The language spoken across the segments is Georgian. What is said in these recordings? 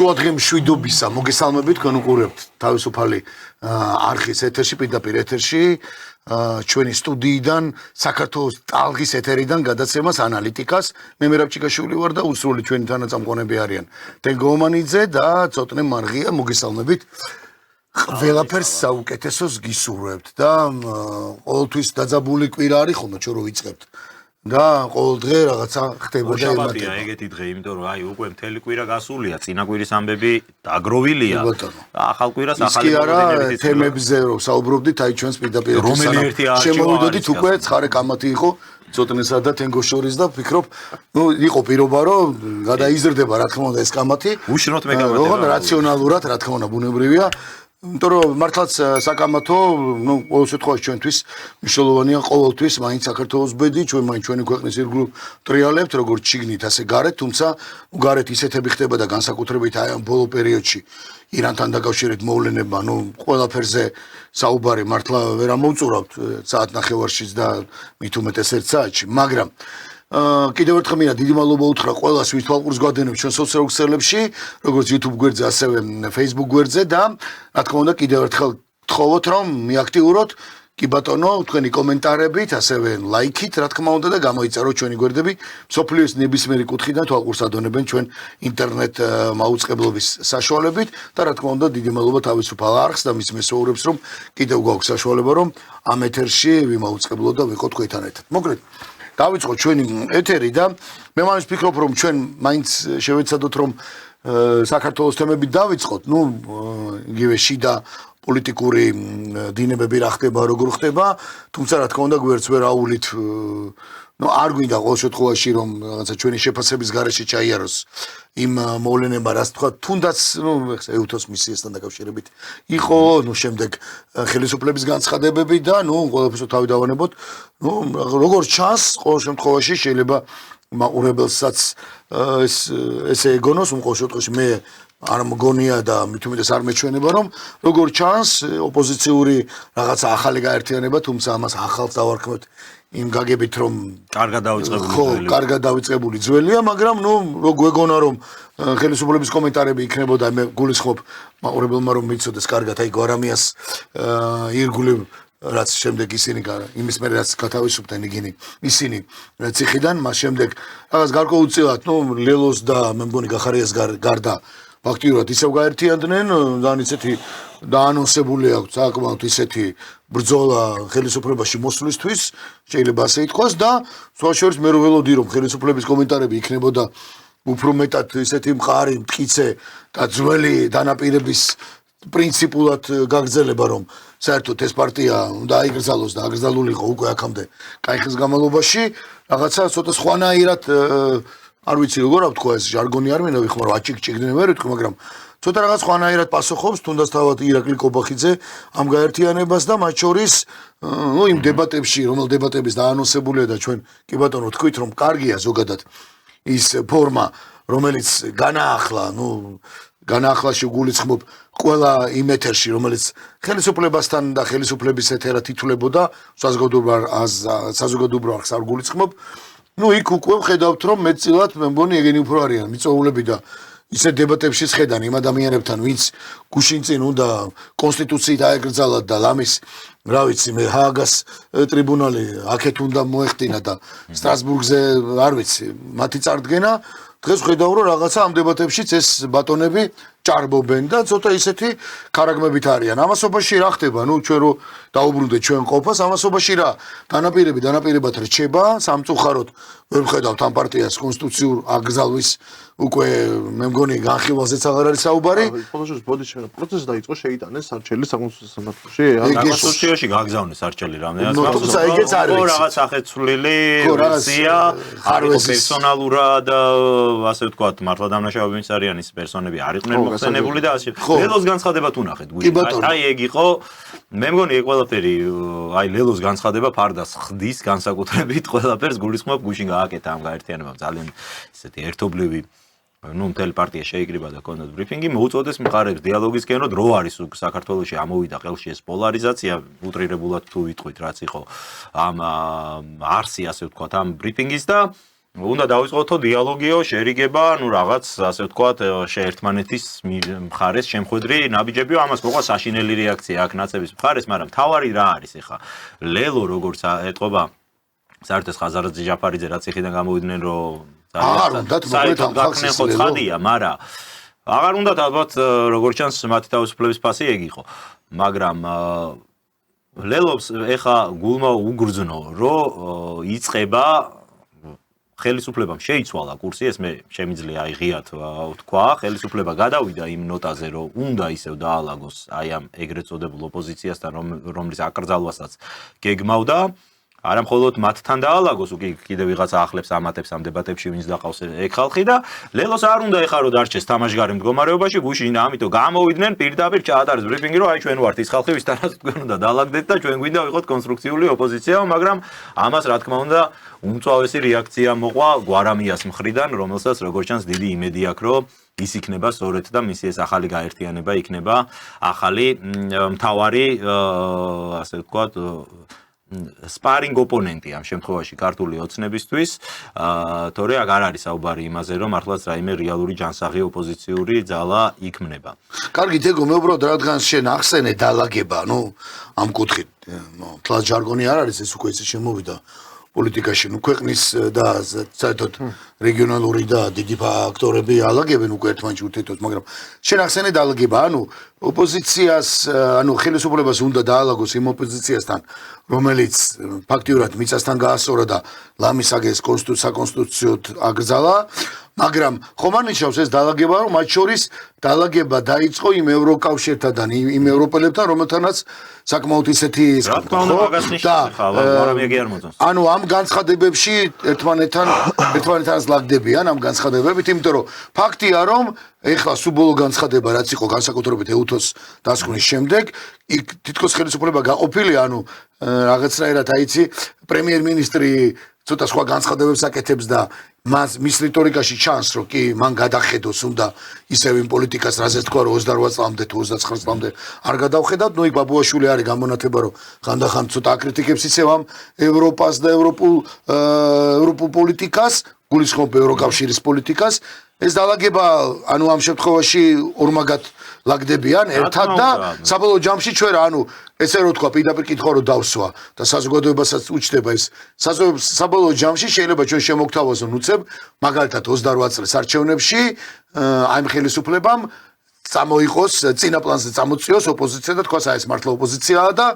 შუადღე მშვიდობისა მოგესალმებით თქვენ უყურებთ თავისუფალი არხის ეთერში პირდაპირ ეთერში ჩვენი სტუდიიდან საქართველოს ტალღის ეთერიდან გადაცემას ანალიტიკას მე მერაბ ჩიკაშვილი ვარ და უსრული ჩვენი თანაწამყვანები არიან თენგო ომანიძე და ცოტნე მარღია მოგესალმებით ყველაფერს საუკეთესოს გისურვებთ და ყოველთვის დაძაბული კვირა არის ხოლმე ჩვენ რო ვიწყებთ და ყოველ დღე რაღაცა ხდებოდა შაბათია ეგეთი დღე იმიტომ რომ აი უკვე მთელი კვირა გასულია წინა კვირის ამბები დაგროვილია ახალ კვირას ახალი მოდელებით თემებზე რომ საუბრობდით აი ჩვენს პირდაპირ შემოვიდოდით უკვე ცხარე კამათი იყო ცოტნესა და თენგოს შორის და ვფიქრობ ნუ იყო პირობა რომ გადაიზრდება რა თქმა უნდა ეს კამათი უშნოთ მე კამათი რომ რაციონალურად რა თქმა უნდა ბუნებრივია იმიტომ რომ მართლაც საკამათო ნუ ყოველ შემთხვევაში ჩვენთვის მნიშვნელოვანია ყოველთვის მაინც საქართველოს ბედი ჩვენ მაინც ჩვენი ქვეყნის ირგვლივ ტრიალებთ როგორც შიგნით ასე გარეთ თუმცა გარეთ ისეთები ხდება და განსაკუთრებით აი ამ ბოლო პერიოდში ირანთან დაკავშირებით მოვლენება ნუ ყველაფერზე საუბარი მართლა ვერ ამოვწურავთ საათნახევარშიც და მით უმეტეს ერთ საათში მაგრამ კიდევ ერთხელ მინდა დიდი მადლობა უთხრა ყველას ვის თვალყურს გვადევნებთ ჩვენ სოციალურ ქსელებში როგორც YouTube გვერდზე ასევე Facebook გვერდზე და რა თქმა უნდა კიდევ ერთხელ გთხოვოთ რომ მიაქტიუროთ კი ბატონო თქვენი კომენტარებით ასევე ლაიქით რა თქმა უნდა და გამოიწეროთ ჩვენი გვერდები სოფლიოს ნებისმიერი კუთხიდან თვალყურს ადონებენ ჩვენ ინტერნეტ მაუწყებლობის საშუალებით და რა თქმა უნდა დიდი მადლობა თავისუფალ არხს და მის მესვეურებს რომ კიდევ გვაქვს საშუალება რომ ამ ეთერში ვიმაუწყებლოთ და ვიყოთ თქვენთან ერთად მოკლედ დავიწყოთ ჩვენი ეთერი და მე მაინც ვფიქრობ რომ ჩვენ მაინც შევეცადოთ რომ საქართველოს თემები დავიწყოთ ნუ იგივე შიდა პოლიტიკური დინებები რა ხდება როგორ ხდება თუმცა რა თქმა უნდა გვერდს ვერ აუვლით ნუ არ გვინდა ყოველ შემთხვევაში რომ რაღაცა ჩვენი შეფასების გარეშე ჩაიაროს იმ მოვლენება რაც თქვა თუნდაც ნუ ეუთოს მისიასთან დაკავშირებით იყო ნუ შემდეგ ხელისუფლების განცხადებები და ნუ ყველაფერს თავი დავანებოთ ნუ როგორც ჩანს ყოველ შემთხვევაში შეიძლება მაყურებელსაც ესე ეგონოს ყოველ შემთხვევაში მე არ მგონია და მით უმეტეს არ მეჩვენება რომ როგორც ჩანს ოპოზიციური რაღაცა ახალი გაერთიანება თუმცა ამას ახალს დავარქმევთ იმ გაგებით რომ კარგად დავიწყებული ძველია მაგრამ ნუ რო გვეგონა რომ ხელისუფლების კომენტარები იქნებოდა მე გულისხმობ მაყურებელმა რომ მიცოდეს კარგად აი გვარამიას ირგვლივ რაც შემდეგ ისინი იმის მერე რაც გათავისუფლდნენ ისინი ციხიდან მას შემდეგ რაღაც გარკვეულწილად ნუ ლელოს და მე მგონი გახარიას გარდა ფაქტიურად ისევ გაერთიანდნენ და ისეთი დაანონსებული აქვს საკმაოდ ისეთი ბრძოლა ხელისუფლებაში მოსვლისთვის შეიძლება ასე ითქვას და სხვა შორის მე რო ველოდი რომ ხელისუფლების კომენტარები იქნებოდა უფრო მეტად ისეთი მყარი მტკიცე და ძველი დანაპირების პრინციპულად გაგრძელება რომ საერთოდ ეს პარტია უნდა აიგრძალოს და აკრძალულიყო უკვე აქამდე კაიხის განმავლობაში რაღაცა ცოტა სხვანაირად არ ვიცი როგორ ავთქვა ეს ჟარგონი არ მინდა ვიხმარო აჭიკჭიკდნენ ვერ ვთქვა მაგრამ ცოტა რაღაც სხვანაირად პასუხობს თუნდაც თავად ირაკლი კობახიძე ამ გაერთიანებას და მათ შორის ნუ იმ დებატებში რომელ დებატების დაანონსებულია და ჩვენ კი ბატონო თქვით რომ კარგია ზოგადად ის ფორმა რომელიც განაახლაში გულისხმობ ყველა იმ ეთერში რომელიც ხელისუფლებასთან და ხელისუფლების ეთერად ითვლებოდა საზოგადოებრივ არხს არ გულისხმობ ნუ იქ უკვე ვხედავთ რომ მეტწილად მე მგონი ეგენი უფრო არიან მიწოულები და ისე დებატებში შედან იმ ადამიანებთან ვინც გუშინ წინ უნდა კონსტიტუციით აეკრძალათ და ლამის რა ვიცი მე ჰააგას ტრიბუნალი აქეთ უნდა მოეხდინა და სტრასბურგზე არ ვიცი მათი წარდგენა დღეს ვხედავ რომ რაღაცა ამ დებატებშიც ეს ბატონები ჭარბობენ და ცოტა ისეთი ქარაგმებით არიან ამასობაში რა ხდება ნუ ჩვენ რო დაუბრუნდეთ ჩვენ ყოფას ამასობაში რა დანაპირებად რჩება სამწუხაროდ ვერ ვხედავთ ამ პარტიას კონსტიტუციურ აკრძალვის უკვე მე მგონი განხილვაზეც აღარ არის საუბარი პროცესი დაიწყო შეიტანეს სარჩელი საკონსტიტუციაში კონსტიტუციაში გაგზავნეს სარჩელი რამდენად თუმცა ეგეც არის რაღაც ახეცვლილი ვერსია არ იყო პერსონალურად ასე ვთქვათ მართლა დამნაშავეების არიან ის პერსონები არ იყვნენ მოხსენებული და ასე ლელოს განცხადება თუ ნახეთ აი ეგ იყო მე მგონი ეგ ყველაფერი აი ლელოს განცხადება ფარდას ხდის განსაკუთრებით ყველაფერს გულისხმობ გუშინ გააკეთა ამ გაერთიანებამ ძალიან ისეთი ერთობლივი ნუ მთელი პარტია შეიკრიბა და კონდოთ ბრიფინგი მოუწოდეს მხარებს დიალოგისკენ რომ დრო არის საქართველოში ამოვიდა ყელში ეს პოლარიზაცია უტრირებულად თუ ვიტყვით რაც იყო ამ არსი ასე ვთქვათ ამ ბრიფინგის და უნდა დავიწყოთო დიალოგიო, შერიგება, რაღაც ასე ვთქვათ, შეერთმანეთის მხარეს შემხვედრი ნაბიჯებიო, ამას მოყვა საშინელი რეაქცია აქ ნაცების მხარეს, მაგრამ თავარი რა არის ახლა? ლელო როგორც ეტყობა საერთოდ ხაზარაძე ჯაფარიძე რაც ეხიდან გამოვიდნენ რომ აღარ უნდათ მოკლედ ამ ხალხს ცხადია, მაგრამ აღარ უნდათ ალბათ როგორც ჩანს მათი თავისუფლების ფასი ეგ იყო, მაგრამ ლელობს ეხა გულმა უგრძნო რომ იწყება ხელისუფლებამ შეიცვალა კურსი, ეს მე შემიძლია აიღიათ თქვა, ხელისუფლება გადავიდა იმ ნოტაზე, რომ უნდა ისევ დაალაგოს აი ამ ეგრეთ წოდებულ ოპოზიციასთან, რომლის აკრძალვასაც გეგმავდა, არა მხოლოდ მათთან დაალაგოს, უკვე კიდევ ვიღაცა ახლებს ამატებს ამ დებატებში, ვინც დაყავს ეგ ხალხი და ლელოს არ უნდა ეხა რომ დარჩეს თამაშგარი მდგომარეობაში, გუშინ ამიტომ გამოვიდნენ პირდაპირ ჩაატარეს ბრიფინგი, რომ აი ჩვენ ვართ ის ხალხი, ვისთანაც თქვენ უნდა დაალაგდეთ და ჩვენ გვინდა ვიყოთ კონსტრუქციული ოპოზიცია, მაგრამ ამას რა თქმა უნდა უმწვავესი რეაქცია მოყვა გვარამიას მხრიდან, რომელსაც როგორც ჩანს დიდი იმედი აქვს, რომ ის იქნება სწორედ და მისი ეს ახალი გაერთიანება იქნება ახალი მთავარი ასე ვთქვათ სპარინგ ოპონენტი ამ შემთხვევაში ქართული ოცნებისთვის, თორე არ არის საუბარი იმაზე, რომ მართლაც რაიმე რეალური ჯანსაღი ოპოზიციური ძალა იქმნება. კარგი, თეგო, მე უბრალოდ რადგან შენ ახსენე დაალაგება, ამ კუთხით, თლაც ჟარგონი არ არის, ეს უკვე ისე შემოვიდა პოლიტიკაში, ქვეყნის და საერთოდ რეგიონალური და დიდი ფაქტორები ალაგებენ უკვე ერთმანეთში ურთიერთობას, მაგრამ შენ ახსენე დაალაგება, ოპოზიციას, ხელისუფლებას უნდა დაალაგოს იმ ოპოზიციასთან, რომელიც ფაქტიურად მიწასთან გაასწორა და ლამის აგეს საკონსტიტუციოდ აკრძალა, მაგრამ ხომ არ ნიშნავს ეს დაალაგება, რომ მათ შორის დაალაგება დაიწყო იმ ევროკავშირთან და იმ ევროპელებთან, რომელთანაც საკმაოდ ისეთი რა თქმა უნდა მაგას ნიშნავს ხალხი, მაგრამ ეგ არ მოწონს. ამ განცხადებებში ერთმანეთთან ლაგდებიან ამ განცხადებებით, იმიტომ რომ ფაქტია, რომ ეხლა სუბოლო განცხადება რაც იყო განსაკუთრებით ეუთოს დასკვნის შემდეგ, იქ თითქოს ხელისუფლება გაყოფილია, რაღაცნაირად აიცი, პრემიერ-მინისტრი ცოტა სხვა განცხადებებს აკეთებს და მის რიტორიკაში ჩანს, რომ კი მან გადახედოს უნდა ისევ იმ პოლიტიკას, რაზეც თქვა, რომ 28 წლამდე თუ 29 წლამდე არ გადავხედავთ, იქ ბაბუაშვილი არის გამონათება, რომ ხანდახან ცოტა აკრიტიკებს ისევ ამ ევროპას და ევროპულ პოლიტიკას, გულისხმობ ევროკავშირის პოლიტიკას. ეს დაალაგება, ამ შემთხვევაში ორმაგად ლაგდებიან ერთად და საბოლოო ჯამში ჩვენ ესე რომ თქვა, პირდაპირ კითხვა რომ დავსვა და საზოგადოებასაც უჩნდება ეს. საბოლოო ჯამში შეიძლება ჩვენ შემოგთავაზონ უცებ, მაგალითად 28 წლის არჩევნებში აი ხელისუფლებამ წამოიყოს წინა პლანზე წამოწიოს ოპოზიცია და თქვა ეს მართლა ოპოზიციაა და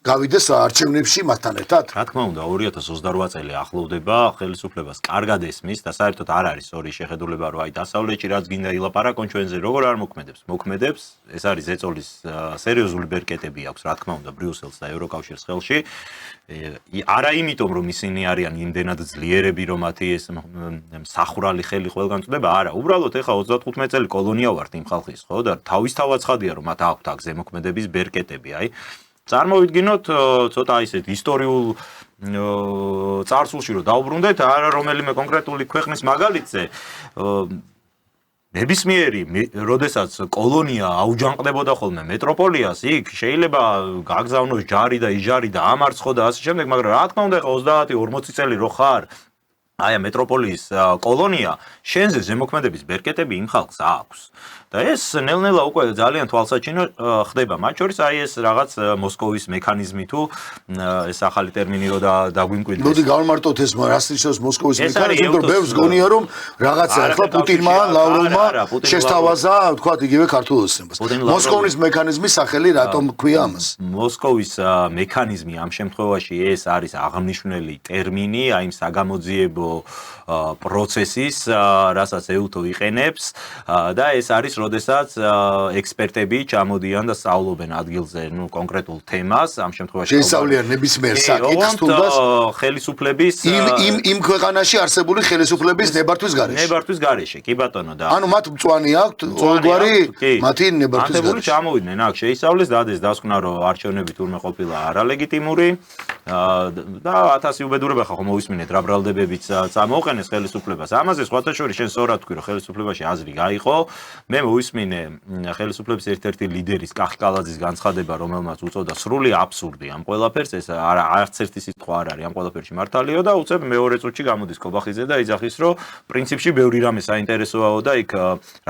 გავიდეს არჩევნებში მათთან ერთად. რა თქმა უნდა 2028 წელი ახლოვდება, ხელისუფლებას კარგად ესმის და საერთოდ არ არის ორი შეხედულება, რომ აი დასავლეთში რაც გინდა ილაპარაკონ ჩვენზე, როგორ არ მოქმედებს. მოქმედებს, ეს არის ზეწოლის სერიოზული ბერკეტები აქვს, რა თქმა უნდა, ბრიუსელს და ევროკავშირის ხელში. არა იმიტომ, რომ ისინი არიან იმდენად ძლიერები, რომ მათი ეს მსახურალი ხელი ყველგან წდება, არა, უბრალოდ ეხა 35 წელი კოლონია ვართ იმ ხალხის, ხო და თავისთავად ცხადია, რომ მათ აქვთ აქ ზემოქმედების ბერკეტები, აი წარმოვიდგინოთ ცოტა ისეთ ისტორიულ წარსულში რომ დაუბრუნდეთ არა რომელიმე კონკრეტული ქვეყნის მაგალითზე ნებისმიერი როდესაც კოლონია აუჯანყდებოდა ხოლმე მეტროპოლიას იქ შეიძლება გაგზავნოს ჯარი და იჯარი და ამარცხო და ასე შემდეგ მაგრამ რა თქმა უნდა 30-40 წელი რო ხარ აი ამ მეტროპოლიის კოლონია შენზე ზემოქმედების ბერკეტები იმ ხალხს აქვს და ეს ნელ-ნელა უკვე ძალიან თვალსაჩინო ხდება მათ შორის აი ეს რაღაც მოსკოვის მექანიზმი თუ ეს ახალი ტერმინი რო დაგვიმკვიდრეს მოდი გავმარტოთ ეს რას ნიშნავს მოსკოვის მექანიზმი რომ ბევრს გონია რომ რაღაცა ახლა პუტინმა ლავროვმა შესთავაზა თქვა იგივე ქართულ ოცნებას მოსკოვის მექანიზმის სახელი რატომ ქვია ამას მოსკოვის მექანიზმი ამ შემთხვევაში ეს არის აღნიშნული ტერმინი აი იმ საგამოძიებო პროცესის რასაც ეუთო იყენებს და ეს არის როდესაც ექსპერტები ჩამოდიან და სწავლობენ ადგილზე ნუ კონკრეტულ თემას ამ შემთხვევაში შეისწავლიან ნებისმიერ საკითხს თუნდაც ხელისუფლების იმ ქვეყანაში არსებული ხელისუფლების ნებართვის გარეშე კი ბატონო და ანუ მათ მწვანე აქვთ ოღონდ მათი ნებართვის გარეშე ჩამოვიდნენ აქ შეისწავლეს დადეს დასკვნა რომ არჩევნები თურმე ყოფილა არალეგიტიმური და 1000 უბედურება ხომ მოვისმინეთ რა ბრალდებებიც წამოუყენეს ხელისუფლებას ამაზე სხვათა შორის შენ სწორად თქვი რომ ხელისუფლებაში აზრი გაიყო მე მოვისმინე ხელისუფლების ერთ-ერთი ლიდერის კახიკალაძის განცხადება, რომელმაც უწოდა სრული აბსურდი ამ ყველაფერს, ეს არც ერთი სიტყვა არ არის ამ ყველაფერში მართალიო და უცებ მეორე წუთში გამოდის კობახიძე და იძახის, რომ პრინციპში ბევრი რამე საინტერესოაო და იქ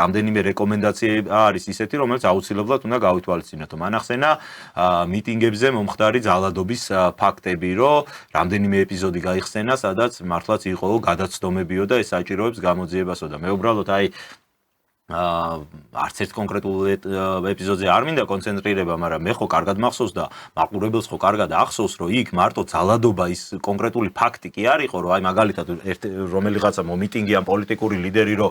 რამდენიმე რეკომენდაცია არის ისეთი, რომელიც აუცილებლად უნდა გავითვალისწინოთ. მან ახსენა მიტინგებზე მომხდარი ძალადობის ფაქტები, რომ რამდენიმე ეპიზოდი გაიხსენა, სადაც მართლაც იყო გადაცდომებიო და ეს საჭიროებს გამოძიებასო და მე უბრალოდ არც ერთ კონკრეტულ ეპიზოდზე არ მინდა კონცენტრირება, მაგრამ მე ხო კარგად მახსოვს და მაყურებელს ხო კარგად ახსოვს, რომ იქ მარტო ძალადობა ის კონკრეტული ფაქტი კი არ იყო, რომ აი მაგალითად რომელიღაცა მომიტინგი ან პოლიტიკური ლიდერი რომ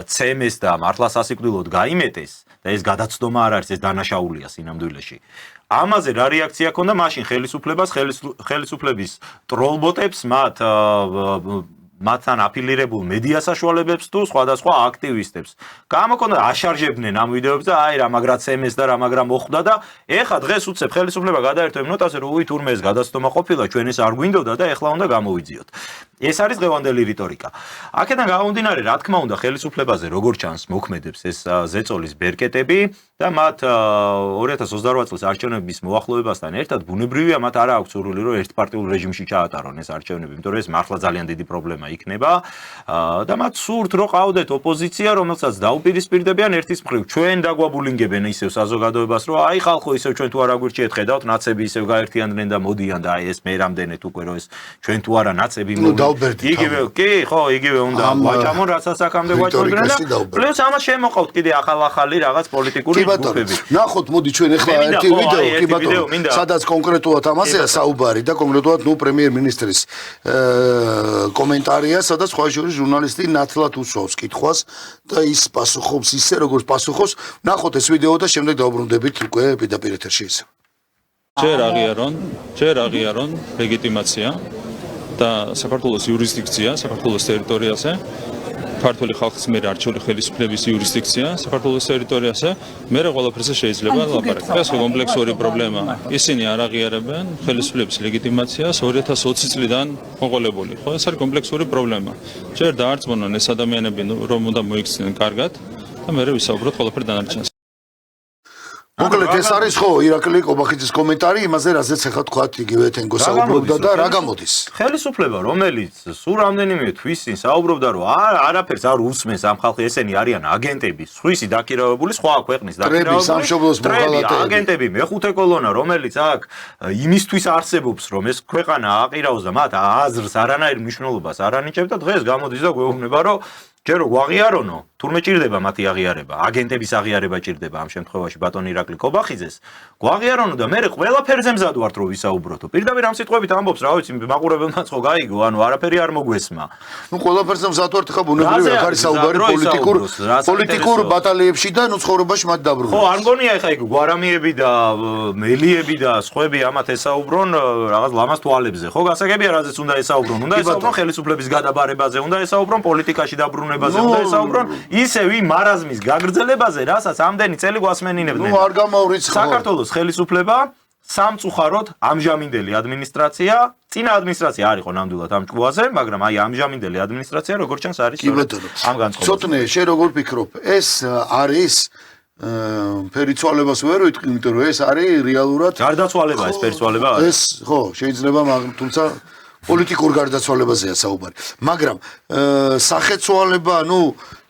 ცემეს და მართლა სასიკვდილოდ გაიმეტეს და ეს გადაცდომა არ არის, ეს დანაშაულია სინამდვილეში. ამაზე რა რეაქცია ქონდა მაშინ ხელისუფლების ტროლბოტებს, მათთან აფილირებულ მედია საშუალებებს თუ სხვადასხვა აქტივისტებს. გამოქონდა აშარჟებდნენ ამ ვიდეოებს და აი რა მაგრაც ემეს და რა მაგრა მოხვდა და ეხა დღეს უცებ ხელისუფლება გადაერთო იმ ნოტაზე, რომ უი თურმე ეს გადაცდომა ყოფილა, ჩვენ ეს არ გვინდოდა და ეხლა უნდა გამოვიძიოთ. ეს არის დღევანდელი რიტორიკა. აქედან გამომდინარე, რა თქმა უნდა, ხელისუფლებაზე როგორ ჩანს მოქმედებს ეს ზეწოლის ბერკეტები და მათ 2028 წლის არჩევნების მოახლოებასთან ერთად ბუნებრივია მათ არ აქვს სურვილი, რომ ერთპარტიულ რეჟიმში ჩაატარონ ეს არჩევნები, იმიტომ რომ ეს მართლა ძალიან დიდი პრობლემა იქნება და მათ სურთ რომ ყავდეთ ოპოზიცია, რომელსაც დაუპირისპირდებიან ერთის მხრივ ჩვენ დაგვაბულინგებენ ისევ საზოგადოებას, რომ აი ხალხო ისევ ჩვენ თუ არ აგვირჩიეთ, ხედავთ ნაცები ისევ გაერთიანდნენ და მოდიან და აი ეს მე რამდენეთ უკვე რომ ეს ჩვენ თუ არა ნაცები იგივე კი ხო იგივე უნდა ვაჭამონ რაც ასაკამდე ვაჭმოდნენ და პლუს ამას შემოყავთ კიდე ახალ-ახალი რაღაც პოლიტიკური ჯგუფები. ნახოთ მოდი ჩვენ ახლა ერთი ვიდეო კი ბატონო სადაც კონკრეტულად ამაზეა საუბარი და კონკრეტულად პრემიერ-მინისტრის კომენტარია, სადაც სხვა შორის ჟურნალისტი ნათლად უსვავს კითხვას და ის პასუხობს ისე როგორც პასუხობს. ნახოთ ეს ვიდეო და შემდეგ დავბრუნდებით უკვე პირდაპირ ეთერში ისე. ჯერ აღიარონ ლეგიტიმაცია და საქართველოს იურისდიქცია, საქართველოს ტერიტორიაზე, ქართული ხალხის მიერ არჩეული ხელისუფლების იურისდიქცია საქართველოს ტერიტორიაზე, მე ყველაფერზე შეიძლება ლაპარაკი. ეს კომპლექსური პრობლემაა. ისინი არ აღიარებენ ხელისუფლების ლეგიტიმაციას 2020 წლიდან მოყოლებული. ხო, ეს არის კომპლექსური პრობლემა. ჯერ დაარწმუნონ ეს ადამიანები, რომ უნდა მოიქცნენ კარგად და მე ვისაუბროთ ყველაფერ დანარჩენს. მოკლედ ეს არის ხო ირაკლი კობახიძის კომენტარი იმაზე, რაზეც ახლა თქვათ იგივე თენგო საუბრობდა და რა გამოდის. ხელისუფლება, რომელიც სულ რამდენიმე თვის წინ საუბრობდა, რომ არაფერს არ უსმენს ამ ხალხი, ესენი არიან აგენტები, სხვისი დაქირავებული, სხვა ქვეყნის დაქირავებული აგენტები, მეხუთე კოლონა, რომელიც აქ იმისთვის არსებობს, რომ ეს ქვეყანა აყირაოს და მათ აზრს არანაირ მნიშვნელობას არ ანიჭებს და დღეს გამოდის და გვეუბნება, რომ ჯერო გვაღიარონო, თურმე ჭირდება მათი აღიარება, აგენტების აღიარება ჭირდება ამ შემთხვევაში ბატონ ირაკლი კობახიძეს. გვაღიარონო და მე ყველაფერზე მზად ვართ რომ ვისაუბროთო. პირდაპირ ამ სიტყვებით ამბობს, რა ვიცი, მაყურებელმაც ხო გაიგო, ანუ არაფერი არ მოგვესმა. ყველაფერზე მზად ვართ ხა ბუნებრივია, აქ არის საუბარი პოლიტიკურ ბატალიებში და ცხოვრებაში მათ დაბრუნებას. ხო, არ მგონია ხა იქ გვარამიები და მელიები და სხვები ამათ ესაუბრონ რაღაც ლამას თვალებზე. ხო, გასაგებია, რაზეც უნდა ესაუბრონ. უნდა ესაუბრონ ხელისუფლების გადაბარებაზე, უნდა ესაუბრონ პოლიტიკაში დაბრუნებაზე, უნდა ესაუბრონ ისევ იმ მარაზმის გაგრძელებაზე, რასაც ამდენი წელი გვასმენინებდნენ. არ გამოვრიცხო. საქართველოს ხელისუფლება სამწუხაროდ ამჟამინდელი ადმინისტრაცია, წინა ადმინისტრაცია არ იყო ნამდვილად ამ ჭკუაზე, მაგრამ აი ამჟამინდელი ადმინისტრაცია როგორც ჩანს არის ამ განწყობაზე. ცოტნე, შენ როგორ ფიქრობ, ეს არის ფერიცვალებას ვერ ვიტყვი, იმიტომ რომ ეს არის რეალურად გარდაცვალება, ეს ფერიცვალება არის. ეს ხო, შეიძლება, თუმცა პოლიტიკურ გარდაცვალებაზეა საუბარი. მაგრამ სახეცვალება,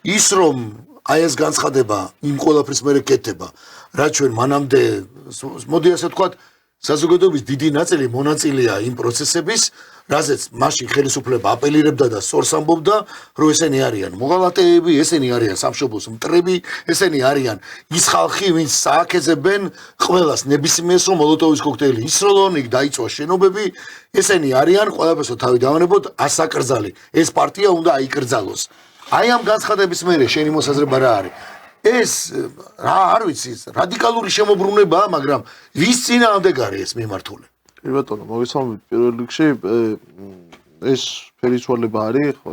ის რომ აი ეს განცხადება იმ ყველაფრის მერე კეთდება, რაც ჩვენ მანამდე მოდი ასე ვთქვათ, საზოგადოების დიდი ნაწილი მონაწილეა იმ პროცესების, რაზეც მაშინ ხელისუფლება აპელირებდა და სწორს ამბობდა, რომ ესენი არიან მოღალატეები, ესენი არიან სამშობლოს მტრები, ესენი არიან ის ხალხი, ვინც სააქეზებენ ყველას ნებისმიერს, რომ მოლოტოვის კოქტეილი ისროლონ, იქ დაიწვა შენობები, ესენი არიან ყველაფერსო თავი დავანებოთ ასაკრძალი. ეს პარტია უნდა აიკრძალოს. აი ამ განცხადების მერე შენი მოსაზრება რა არის? ეს რა არ ვიცი, რადიკალური შემოbrunებაა, მაგრამ ვის წინააღმდეგ არის ეს მიმართული? კი ბატონო, მოგესალმებით. პირველ რიგში ეს ფერიცვალება არის, ხო,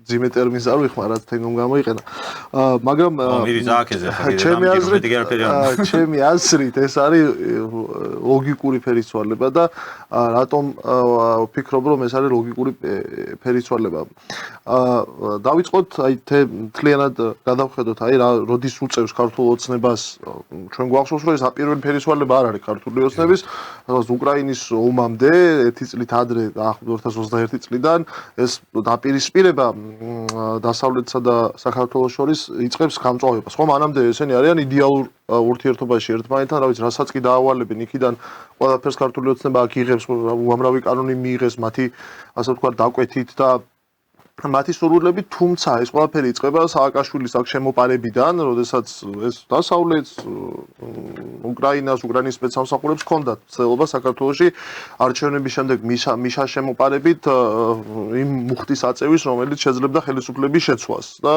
ძიმე ტერმინს არ ვიხმარ, რაც თენგომ გამოიყენა. მაგრამ ჩემი აზრით ეს არის ლოგიკური ფერისცვალება და რატომ ვფიქრობ, რომ ეს არის ლოგიკური ფერისცვალება. დავიწყოთ აი თლიანად გადავხედოთ, აი რა როდის უწევს ქართულ ოცნებას, ჩვენ გვახსოვს, რომ ეს პირველი ფერისცვალება არ არის ქართული ოცნების, სადაც უკრაინის ომამდე 1 წლით ადრე 2021 წლიდან ეს დაპირისპირება დასავლეთსა და საქართველოს შორის იწყებს გამწვავებას. ხო, მანამდე ესენი არიან იდეალურ ურთიერთობაში ერთმანეთთან, რა ვიცი, რასაც კი დაავალებენ, იქიდან ყველაფერს ქართული ოცნება აქ იღებს, უამრავი კანონი მიიღეს მათი, ასე ვთქვათ, დაკვეთით და მათი სურვილები, თუმცა ეს ყველაფერი იწყება სააკაშვილის აქ შემოპარებიდან, როდესაც ეს დასავლეთს, უკრაინას, უკრაინის სპეცსამსახურებს ჰქონდათ ცდილობა საქართველოში არჩევნების შემდეგ მიშა შემოპარებით იმ მუხტის აწევის, რომელიც შეძლებდა ხელისუფლების შეცვლას. და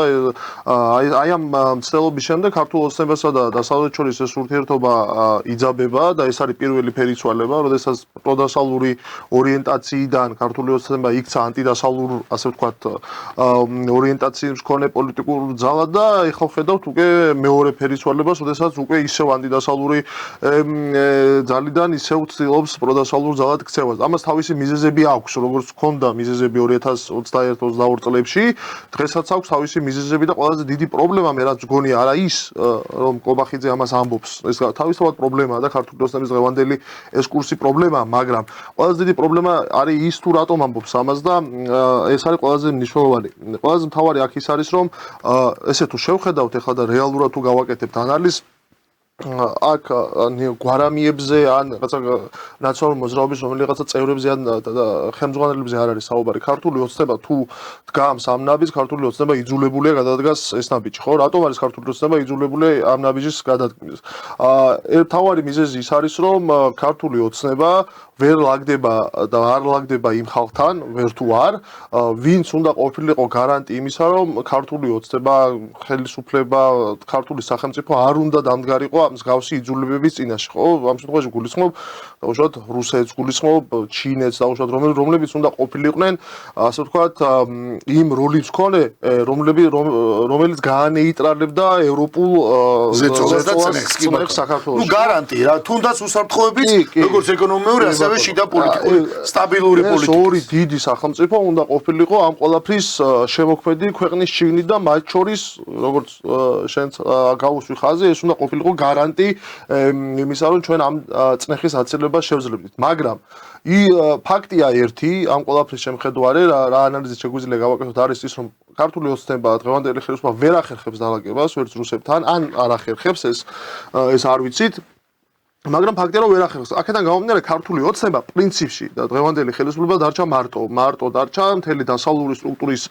აი ამ ცდილობის შემდეგ ქართულ ოცნებასა და დასავლეთს შორის ეს ურთიერთობა იძაბება და ეს არის პირველი ფერისცვალება, როდესაც პროდასავლური ორიენტაციიდან ქართული ოცნება იქცა ანტიდასავლურ, ასე ვთქვათ, ორიენტაციის მქონე პოლიტიკურ ძალად და ეხლა ვხედავთ უკვე მეორე ფერისცვალებას, როდესაც უკვე ისევ ანტიდასავლური ძალიდან ისევ ცდილობს პროდასავლურ ძალად ქცევას. ამას თავისი მიზეზები აქვს, როგორც ჰქონდა მიზეზები 2021-22 წლებში, დღესაც აქვს თავისი მიზეზები და ყველაზე დიდი პრობლემა მე რაც მგონია არა ის, რომ კობახიძე ამას ამბობს. ეს თავისთავად პრობლემაა და ქართული ოცნების დღევანდელი ეს კურსი პრობლემაა, მაგრამ ყველაზე დიდი პრობლემა არის ის თუ რატომ ამბობს ამას და ეს არის ყველაზე მნიშვნელოვანი. ყველაზე მთავარი აქ ის არის, რომ ესე თუ შევხედავთ ეხლა და რეალურად თუ გავაკეთებთ ანალიზს, აქ გვარამიებზე ან რაღაცა ნაციონალური მოძრაობის რომელიღაცა წევრებზე ან ხელმძღვანელებზე არ არის საუბარი. ქართული ოცნება თუ დგამს ამ ნაბიჯს, ქართული ოცნება იძულებულია გადადგას ეს ნაბიჯი, ხო? რატომ არის ქართული ოცნება იძულებული ამ ნაბიჯის გადადგმის? მთავარი მიზეზი ის არის, რომ ქართული ოცნება ვერ ლაგდება და არ ლაგდება იმ ხალხთან, ვერ თუ არ, ვინც უნდა ყოფილიყო გარანტი იმისა, რომ ქართული ოცნება, ხელისუფლება, ქართული სახელმწიფო არ უნდა დამდგარიყო ამ მსგავსი იძულებების წინაშე, ხო? ამ შემთხვევაში გულისხმობ, დაუშვათ რუსეთს, გულისხმობ ჩინეთს, დაუშვათ რომლებიც უნდა ყოფილიყვნენ, ასე ვთქვათ, იმ როლის მქონე, რომელიც გაანეიტრალებდა ევროპულ ზეწოლას და წნეხს საქართველოს. ნუ გარანტი რა, თუნდაც უსაფრთხოების, როგორც ეკონომიური, ასევე შიდა პოლიტიკური, სტაბილური პოლიტიკა. ორი დიდი სახელმწიფო უნდა ყოფილიყო ამ ყველაფრის შემოქმედი ქვეყნის შიგნით და მათ შორის, როგორც შენც გაუსვი ხაზი, ეს უნდა ყოფილიყო გარანტი იმისა, რომ ჩვენ ამ წნეხის აცილებას შევძლებდით. მაგრამ ფაქტია ერთი, ამ ყველაფრის შემხედვარე, რა ანალიზით შეგვიძლია გავაკეთოთ, არის ის, რომ ქართული ოცნება დღევანდელი ხელისუფლება ვერ ახერხებს დალაგებას ვერც რუსებთან, ან არ ახერხებს ეს არ ვიცით. მაგრამ ფაქტია რომ ვერ ახერხებს. აქედან გამომდინარე ქართული ოცნება პრინციპში და დღევანდელი ხელისუფლება დარჩა მარტო დარჩა მთელი დასავლური სტრუქტურის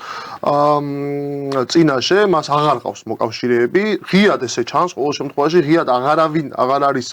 წინაშე, მას აღარ ყავს მოკავშირეები. ღიად ესე ჩანს, ყოველ შემთხვევაში ღიად აღარ არის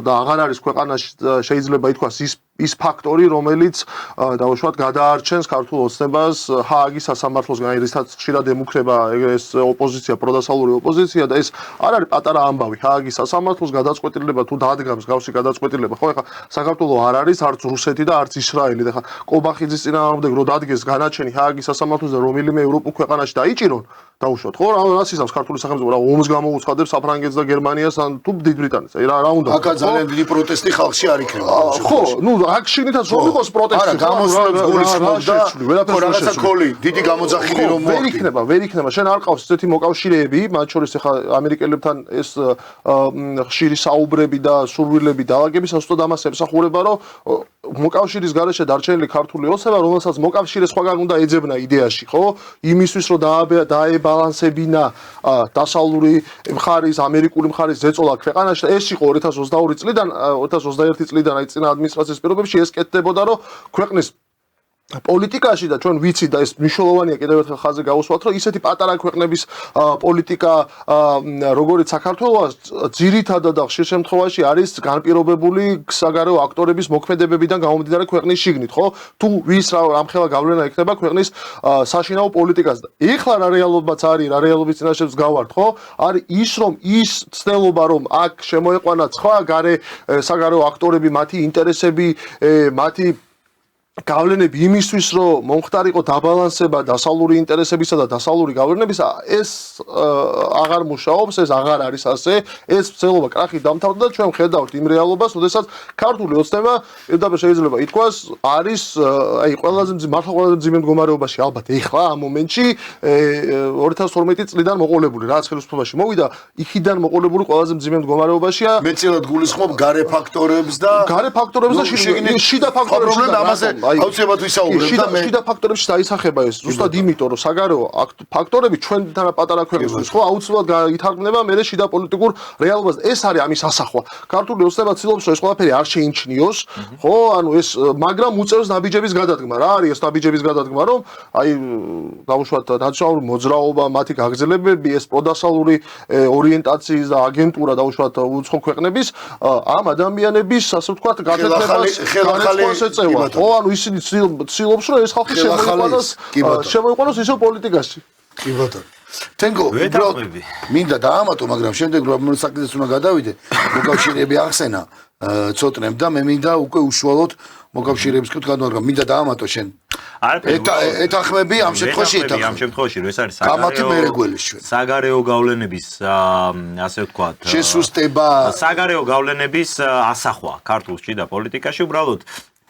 და აღარ არის ქვეყანაში შეიძლება ითქვას ის ფაქტორი, რომელიც დაუშვათ გადაარჩენს ქართულ ოცნებას ჰააგის სასამართლოსგან, რითაც ხშირად ემუქრება ეს ოპოზიცია, პროდასავლური ოპოზიცია და ეს არ არის პატარა ამბავი. ჰააგის სასამართლოს გადაწყვეტილება თუ დადგამს გავსი გადაწყვეტილება, ხო, ეხლა საქართველოს არ არის არც რუსეთი და არც ისრაელი და ეხლა კობახიძის წინააღმდეგ რო დადგეს განაჩენი ჰააგის სასამართლოს და რომელიმე ევროპულ ქვეყანაში დაიჭირონ, დაუშვათ, ხო, რას ისავს ქართული სახელმწიფო, რა ომს გამოუცხადებს საფრანგეთს და გერმანიას ან თუ დიდ ბრიტანეთს, რა უნდა. აქ ძალიან დიდი პროტესტი ხალხში არ იქნება. ხო, ნუ აქ შიგნითაც რომ იყოს პროტესტი, არა, გამოსვლებს გულისხმობ და რაღაცა ხოლი, დიდი გამოძახილი რომ მოხდება. ვერ იქნება. შენ არ ყავს ესეთი მოკავშირეები, მათ შორის ეხლა ამერიკელებთან ეს ხშირი საუბრები და სურვილები დაალაგების ასწოდ ამას ემსახურება, რომ მოკავშირის გარეშე დარჩენილი ქართული ოცნება, რომელსაც მოკავშირე სხვაგან უნდა ეძებნა იდეაში, ხო? იმისთვის რომ დაებალანსებინა დასავლური მხარის, ამერიკული მხარის ზეწოლა ქვეყანაში, ეს იყო 2022 წლიდან, 2021 წლიდან აი წინა ადმინისტრაციის პირობებში ეს კეთდებოდა, რომ ქვეყნის პოლიტიკაში და ჩვენ ვიცით და ეს მნიშვნელოვანია კიდევ ერთხელ ხაზზე გავუსვათ, რომ ისეთი პატარა ქვეყნების პოლიტიკა, როგორც საქართველოს, ძირითადად და ხშირ შემთხვევაში არის განპირობებული საგარეო აქტორების მოქმედებებიდან გამომდინარე ქვეყნის შიგნით, ხო? თუ ვის რამხელა გავლენა ექნება ქვეყნის საშინაო პოლიტიკაზე. ეხლა რა რეალობაც არის, რა რეალობის წინაშე ვსგავართ, ხო? არის ის, რომ ის ცდელობა, რომ აქ შემოეყვანა სხვა საგარეო აქტორები, მათი ინტერესები, მათი გავლენები იმისთვის, რომ მომხდარიყო დაბალანსება დასავლური ინტერესებისა და დასავლური გავლენებისა, ეს აღარ მუშაობს, ეს აღარ არის ასე, ეს ცელობა კრახით დამთავრდა და ჩვენ ხედავთ იმ რეალობას, როდესაც ქართული ოცნება პირდაპირ შეიძლება ითქვას, არის აი ყველაზე მძიმე მდგომარეობაში ალბათ ეხლა ამ მომენტში 2012 წლიდან მოყოლებული, რაც ხელისუფლებაში მოვიდა, იქიდან მოყოლებული ყველაზე მძიმე მდგომარეობაშია. მეცილად გულისხმობ გარე ფაქტორებს და შიდა ფაქტორებს აუცილებლად ვისაუბრებ და მე შიდა ფაქტორებში დაისახება ეს ზუსტად იმიტომ რომ საგარეო ფაქტორები ჩვენთან პატარა ქვეყნისთვის ხო აუცილებლად ითარგმნება მე შიდა პოლიტიკურ რეალობას ეს არის ამის ასახვა ქართული ოცნება ცდილობს რომ ეს ყველაფერი არ შეიმჩნიოს ხო ანუ ეს მაგრამ უწევს ნაბიჯების გადადგმა რა არის ეს ნაბიჯების გადადგმა რომ აი დავუშვათ ნაციონალური მოძრაობა მათი გაგრძელებები ეს პროდასალური ორიენტაციის და აგენტურა დავუშვათ უცხო ქვეყნების ამ ადამიანების ასე ვთქვათ გაკეთებას ეწევა ხო ანუ ისინი ცდილობს რომ ეს ხალხი შემოიყვანოს ისევ პოლიტიკაში. კი ბატონო. თენგო, მინდა დაამატო, მაგრამ შემდეგ რომ საკითხს უნდა გადავიდე, მოკავშირეები ახსენა ცოტნებ და მე მინდა უკვე უშუალოდ მოკავშირეებს ვთქვი, მაგრამ მინდა დაამატო შენ. ეთახმები ამ შემთხვევაში ეთახმები. ამ შემთხვევაში რომ ეს არის საგარეო გავლენების ასე ვთქვათ შესუსტება საგარეო გავლენების ასახვა ქართულში და პოლიტიკაში უბრალოდ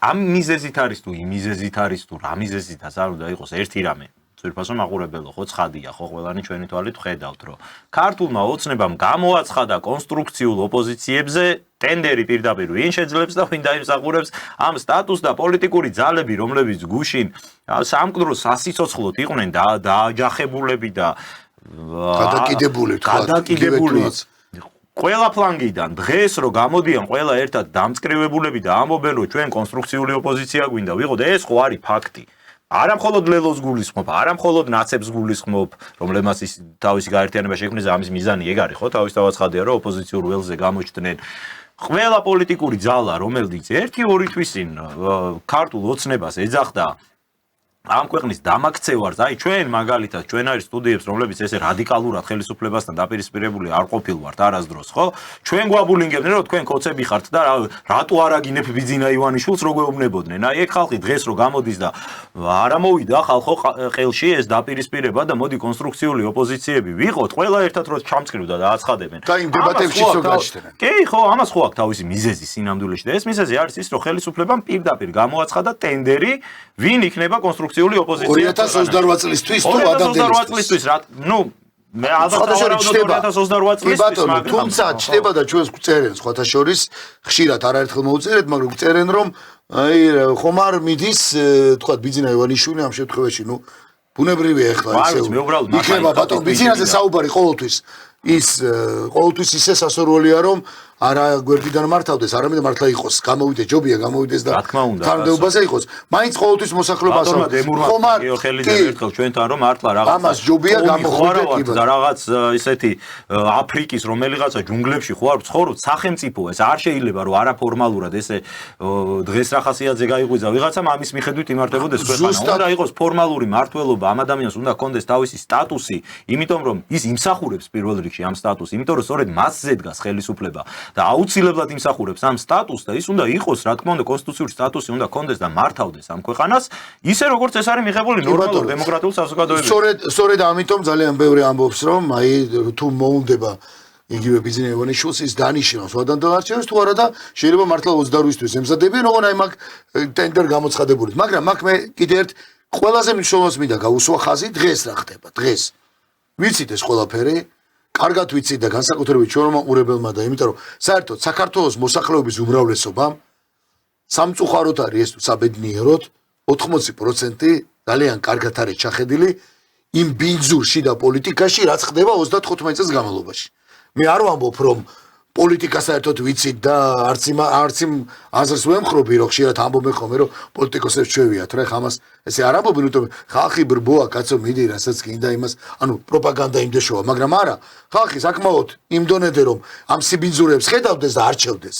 ამ მიზეზით არის თუ იმ მიზეზით არის თუ რა მიზეზითაც არ უნდა იყოს ერთი რამე ძვირფასო მაყურებელო ხო ცხადია ხო ყველანი ჩვენი თვალით ხედავთ რომ ქართულმა ოცნებამ გამოაცხადა კონსტრუქციულ ოპოზიციებზე ტენდერი პირდაპირ ვინ შეძლებს და ვინ დაიმსახურებს ამ სტატუსს და პოლიტიკური ძალები რომლებიც გუშინ სამკვდრო სასიცოცხლოდ იყვნენ დააჯახებულები და გადაკიდებული ყველა ფლანგიდან დღეს რო გამოდიან ყველა ერთად დამწკრივებულები და ამბობენ რომ ჩვენ კონსტრუქციული ოპოზიცია გვინდა ვიყოთ ეს ხო არის ფაქტი არა მხოლოდ ლელოს გულისხმობ არა მხოლოდ ნაცებს გულისხმობ რომლებმაც ის თავისი გაერთიანება შექმნეს ამის მიზანი ეგ არის ხო თავისთავად ცხადია რომ ოპოზიციურ ველზე გამოჩნდნენ ყველა პოლიტიკური ძალა რომელიც 1-2 თვის წინ ქართულ ოცნებას ეძახდა ამ ქვეყნის დამაქცევარს, აი ჩვენ მაგალითად ჩვენ არის სტუდიებს, რომლებიც ესე რადიკალურად ხელისუფლებასთან დაპირისპირებული არ ყოფილვართ არასდროს, ხო? ჩვენ გვაბულინგებდნენ, რომ თქვენ კოცები ხართ და რატო არ აგინებ ბიძინა ივანიშვილს, რო გვეუბნებოდნენ. აი ეგ ხალხი დღეს რო გამოდის და არ ამოვიდა ხალხო ხელში ეს დაპირისპირება და მოდი კონსტრუქციული ოპოზიციები ვიყოთ, ყველა ერთად რო ჩამწკრივდა და აცხადებენ. და იმ დებატებში რო გაჩნდნენ. კი, ხო, ამას ხო აქვს თავისი მიზეზი სინამდვილეში და ეს მიზეზი არის ის, რომ ხელისუფლებამ პირდაპირ გამოაცხადა ტენდერი, ვინ იქნება კონსტრუქციული ოპოზიცია 2028 წლისთვის თუ ადამიანისთვის 2028 წლისთვის რა ნუ მე ალბათ 2028 წლისთვის მაგრამ თუმცა ჩდება და ჩვენს გვწერენ სხვათა შორის ხშირად არაერთხელ მოუწერეთ მაგრამ გვწერენ რომ აი ხომ არ მიდის თქვა ბიძინა ივანიშვილი ამ შემთხვევაში ნუ ბუნებრივია ეხლა ისე იქნება ბატონ ბიძინაზე საუბარი ყოველთვის ის ყოველთვის ისე სასურველია რომ არა გვერდიდან მართავდეს, არამედ მართლა იყოს, გამოვიდეს ჯობია, გამოვიდეს და თანამდებობაზე იყოს. მაინც ყოველთვის მოსახლეობას ხომარ ერთხელ ჩვენთან რომ მართლა რაღაც ამას ჯობია გამოხდეთ და რაღაც ისეთი აფრიკის რომელიღაცა ჯუნგლებში ხო არ ცხოვრობ, სახელმწიფო ეს არ შეიძლება რომ არაფორმალურად ესე დღეს რა ხასიათზე გაიღვიძა ვიღაცამ ამის მიხედვით იმართებოდეს ქვეყანა. უნდა იყოს ფორმალური მართლობა, ამ ადამიანს უნდა კონდეს თავისი სტატუსი, იმიტომ რომ ის იმსახურებს პირველ რიგში ამ სტატუსს, იმიტომ რომ სწორედ მასზე დგას ხელისუფლება. და აუცილებლად იმსახურებს ამ სტატუსს და ის უნდა იყოს, რა თქმა უნდა, კონსტიტუციური სტატუსი უნდა კონდეს და მართავდეს ამ ქვეყანას, ისე როგორც ეს არის მიღებული ნორმალურ დემოკრატიულ საზოგადოებაში. სწორედ ამიტომ ძალიან ბევრი ამბობს, რომ აი თუ მოუნდება იგივე ბიძინა ივანიშვილს ის დანიშნავს ვადანდელ არჩევნებს თუ არა და შეიძლება მართლა 28-თვის ემზადებიან, ოღონდ აი მაგ ტენდერ გამოცხადებულით. მაგრამ მაგ მე კიდე ერთ ყველაზე მნიშვნელოვანს მინდა გავუსვა ხაზი დღეს რა ხდება, დღეს. ვიცით ეს ყველაფერი კარგად ვიცით და განსაკუთრებით ჩვენმა მაყურებელმა და იმიტომ რომ საერთოდ საქართველოს მოსახლეობის უმრავლესობამ სამწუხაროდ არის ეს საბედნიეროდ 80% ძალიან კარგად არის ჩახედილი იმ ბინძურში და პოლიტიკაში რაც ხდება 35 წელს განმავლობაში. მე არ ვამბობ რომ პოლიტიკა საერთოდ ვიცით და არც იმ აზრს ვემხრობი რომ ხშირად ამბობენ ხოლმე რომ პოლიტიკოსებს ჩვევიათ რა ხა ამას ესე არ ამბობენ იმიტომ ხალხი ბრბოა კაცო მიდი რასაც კიდე იმას ანუ პროპაგანდა იმდეშოა მაგრამ არა ხალხი საკმაოდ იმ დონეზე რომ ამ სიბინძურებს ხედავდეს და არჩევდეს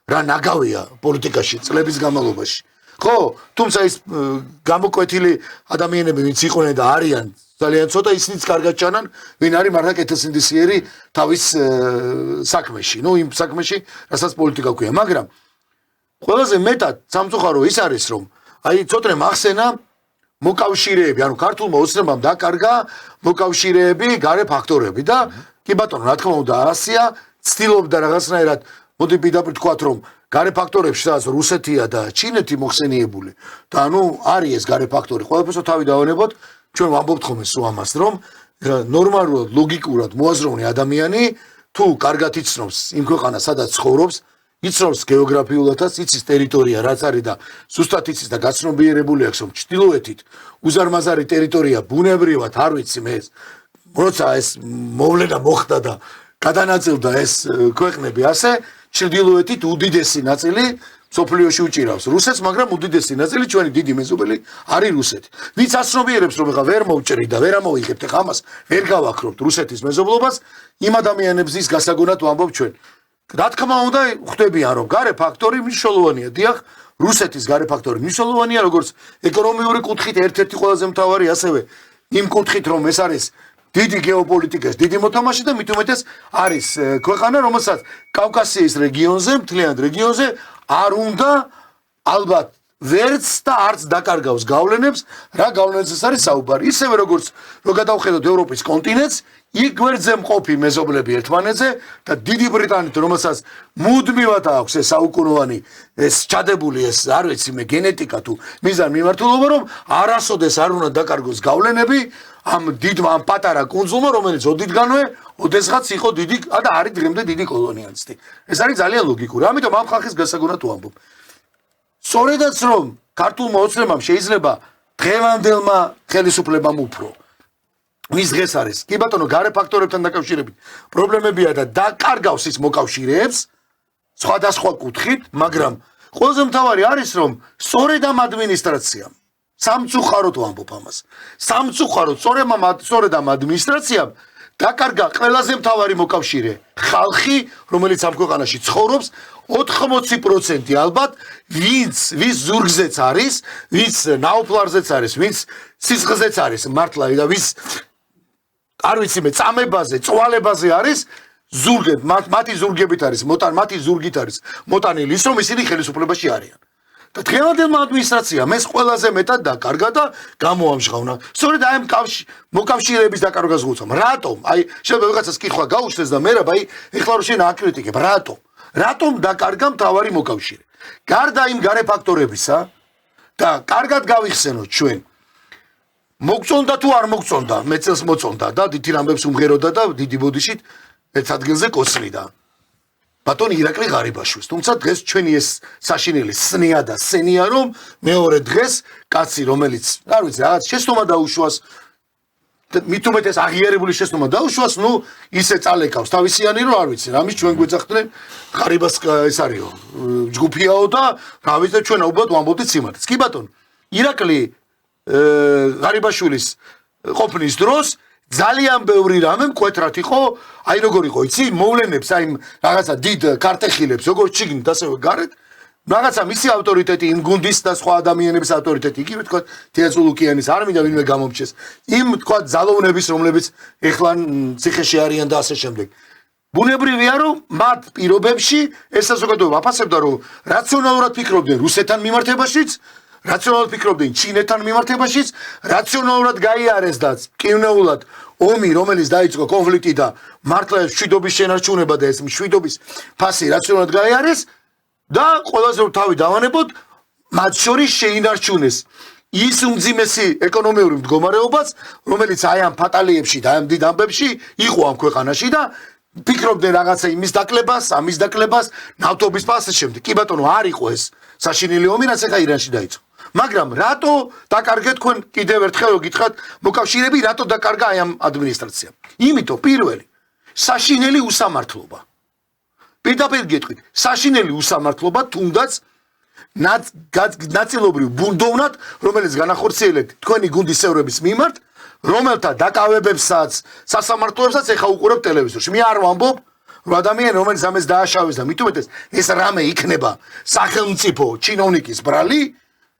რა ნაგავია პოლიტიკაში წლების განმავლობაში ხო თუმცა ის გამოკვეთილი ადამიანები ვინც იყვნენ და არიან ძალიან ცოტა ისინიც კარგად ჩანან, ვინ არის მართლა კეთილსინდისიერი თავის საქმეში. ნუ იმ საქმეში, რასაც პოლიტიკა ქვია, მაგრამ ყველაზე მეტად სამწუხარო ის არის, რომ აი ცოტნე მახსენა მოკავშირეები, ანუ ქართულმა ოცნებამ დაკარგა მოკავშირეები, გარე ფაქტორები და კი ბატონო, რა თქმა უნდა, ასია ცდილობდა რაღაცნაირად, მოდი პირდაპირ თქვათ, რომ გარე ფაქტორებში სადაც რუსეთია და ჩინეთი მოხსენიებული და ანუ არის ეს გარე ფაქტორი, ყველაფერს თავი დავანებოთ, ჩვენ ვამბობთ ხოლმე სულ ამას, რომ ნორმალურად, ლოგიკურად მოაზროვნე ადამიანი თუ კარგად იცნობს იმ ქვეყანას, სადაც ცხოვრობს, იცნობს გეოგრაფიულადაც, იცის ტერიტორია, რაც არის და ზუსტად იცის და გაცნობიერებული აქვს, რომ ჩრდილოეთით უზარმაზარი ტერიტორია ბუნებრივად არ ვიცი მე როცა ეს მოვლენა მოხდა და გადანაწილდა ეს ქვეყნები ასე, ჩრდილოეთით უდიდესი ნაწილი სოფლიოში უჭირავს რუსეთს, მაგრამ უდიდესი ნაწილი ჩვენი დიდი მეზობელი არის რუსეთი. ვინც აცნობიერებს, რომ ეხა ვერ მოვჭრი და ვერ ამოვიღებთ ეხა ამას, ვერ გავაქრობთ რუსეთის მეზობლობას, იმ ადამიანებს ის გასაგონად ვამბობ ჩვენ. რა თქმა უნდა, ხვდებიან, რომ გარე ფაქტორი მნიშვნელოვანია. დიახ, რუსეთის გარე ფაქტორი მნიშვნელოვანია, როგორც ეკონომიური კუთხით ერთ-ერთი ყველაზე მთავარი, ასევე იმ კუთხით, რომ ეს არის დიდი გეოპოლიტიკის დიდი მოთამაშე და მით უმეტეს არის ქვეყანა, რომელსაც კავკასიის რეგიონზე, მთლიან რეგიონზე არ უნდა ალბათ ვერც და არც დაკარგავს გავლენებს, რა გავლენებს არის საუბარი. ისევე როგორც რო გადავხედოთ ევროპის კონტინენტს, იქ გვერდზე მყოფი მეზობლები ერთმანეთზე და დიდი ბრიტანეთი, რომელსაც მუდმივად აქვს ეს საუკუნოვანი ეს ჩადებული ეს არ ვიცი მე გენეტიკა თუ მიზან მიმართულობა, რომ არასოდეს არ უნდა დაკარგოს გავლენები ამ დიდმა ამ პატარა კუნძულმა, რომელიც ოდითგანვე ოდესღაც იყო დიდი და არის დღემდე დიდი კოლონიალისტი. ეს არის ძალიან ლოგიკური. ამიტომ ამ ხალხის გასაგონად ვამბობ. სწორედაც რომ ქართულმა ოცნებამ შეიძლება დღევანდელმა ხელისუფლებამ უფრო ვის დღეს არის კი ბატონო გარე ფაქტორებთან დაკავშირებით პრობლემებია და დაკარგავს ის მოკავშირეებს სხვადასხვა კუთხით, მაგრამ ყველაზე მთავარი არის რომ სწორედ ამ ადმინისტრაციამ სამწუხაროდ ვამბობ ამას სამწუხაროდ სწორედ ამ ადმინისტრაციამ დაკარგა ყველაზე მთავარი მოკავშირე ხალხი რომელიც ამ ქვეყანაში ცხოვრობს 80% ალბათ ვის ზურგზეც არის ვის ნაუფლარზეც არის ვის სისხლზეც არის მართლა და ვის არ ვიცი მე წამებაზე წვალებაზე არის ზურგები მათი ზურგებით არის მათი ზურგით არის მოტანილი ის რომ ისინი ხელისუფლებაში არიან და დღევანდელმა ადმინისტრაციამ ეს ყველაზე მეტად დაკარგა და გამოამჟღავნა სწორედ აი ამ მოკავშირეების დაკარგვას გულწამ რატომ აი შეიძლება ვიღაცას კითხვა გაუჩნდეს და მე რა აი ეხლა რო შენ აკრიტიკებ რატომ დაკარგა მთავარი მოკავშირე გარდა იმ გარე ფაქტორებისა და კარგად გავიხსენოთ ჩვენ მოგწონდა თუ არ მოგწონდა მეწელს მოწონდა და დიდი რამბებს უმღეროდა და დიდი ბოდიშით ერთ ადგილზე კოცნიდა ბატონი ირაკლი ღარიბაშვილს თუმცა დღეს ჩვენი ეს საშინელი სნია და სენია რომ მეორე დღეს კაცი რომელიც არ ვიცი რაღაც შეცდომა დაუშვას მით უმეტეს აღიარებული შეცდომა დაუშვას ნუ ისე წალეკავს თავისიანი რომ არ ვიცი რამის ჩვენ გვეძახდნენ ღარიბას ეს არისო ჯგუფიაო და რა ვიცი და ჩვენ უბრალოდ ვამბობდით სიმართლეს კი ბატონო ირაკლი ღარიბაშვილის ყოფნის დროს ძალიან ბევრი რამე მკვეთრად იყო, აი როგორ იყო, იცი, მოვლენებს, აი რაღაცა დიდ კარტეხილებს, როგორც ჩიგნით, ასევე გარეთ, რაღაცა მისი ავტორიტეტი, იმ გუნდის და სხვა ადამიანების ავტორიტეტი, იგივე თქვა თეაძულუკიანის არ მინდა ვინმე გამომჩეს. იმ თქვა ძალოვნების, რომლებიც ეხლა ციხეში არიან და ასე შემდეგ. ბუნებრივია, რომ მათ პირობებში ეს საზოგადოება აფასებდა, რომ რაციონალურად ფიქრობდნენ რუსეთთან მიმართებაშიც რაციონალურად ფიქრობდნენ ჩინეთთან მიმართებაშიც, რაციონალურად გაიარეს და მკვნეულად ომი, რომელიც დაიწყო კონფლიქტი და მართლა მშვიდობის შენარჩუნება და ეს მშვიდობის ფასი რაციონალურად გაიარეს და ყველაზე თავი დავანებოთ, მათ შორის შეინარჩუნეს ის უმძიმესი ეკონომიური მდგომარეობაც, რომელიც აი ამ ფატალიებში და ამ დიდ ამბებში იყო ამ ქვეყანაში და ფიქრობდნენ რაღაცა იმის დაკლებას, ამის დაკლებას, ნავთობის ფასის შემდეგ. კი ბატონო, არ იყო ეს საშინელი ომი, რაც ახლა ირანში დაიწყო. მაგრამ რატო დაკარგეთ თქვენ კიდევ ერთხელ გითხრათ მოკავშირეები რატო დაკარგა აი ამ ადმინისტრაციამ იმიტომ პირველი საშინელი უსამართლობა პირდაპირ გეტყვით საშინელი უსამართლობა თუნდაც ნაწილობრივ ბუნდოვნად რომელიც განახორციელეთ თქვენი გუნდის წევრების მიმართ რომელთა დაკავებებსაც სასამართლოებსაც ეხა უყურებ ტელევიზორში მე არ ვამბობ რომ ადამიანი რომელიც ამას დააშავეს და მით უმეტეს ეს რამე იქნება სახელმწიფო ჩინოვნიკის ბრალი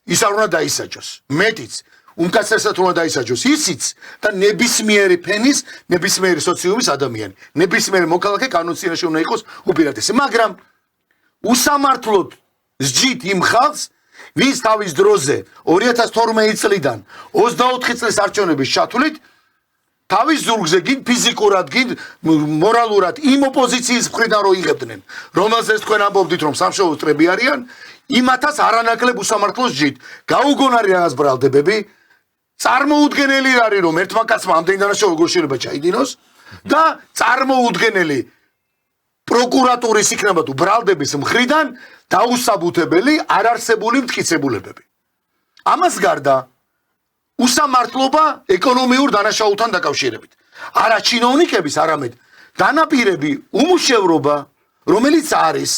ის არ უნდა დაისაჯოს. მეტიც, უმკაცრესად უნდა დაისაჯოს ისიც და ნებისმიერი ფენის, ნებისმიერი სოციუმის ადამიანი, ნებისმიერი მოქალაქე კანონციაში უნდა იყოს უპირატესი. მაგრამ უსამართლოდ სჯით იმ ხალხს, ვინც თავის დროზე 2012 წლიდან 24 წლის არჩევნების ჩათვლით თავის ზურგზე გინ ფიზიკურად, გინ მორალურად იმ ოპოზიციის მხრიდან რო იღებდნენ, რომელზეც თქვენ ამბობდით, რომ სამშობლოს წრები არიან, იმათაც არანაკლებ უსამართლოს ჯით. გაუგონარი რაღაც ბრალდებები, წარმოუდგენელი არის, რომ ერთმა კაცმა ამდენი დანაშაული გულშემატკივრება ჩაიდინოს და წარმოუდგენელი პროკურატურის იქნება თუ ბრალდების მხრიდან დაუსაბუთებელი არარსებული მტკიცებულებები. ამას გარდა უსამართლობა ეკონომიურ დანაშაულთან დაკავშირებით. არა ჩინოვნიკების, არამედ დანაპირები უმუშევრობა, რომელიც არის,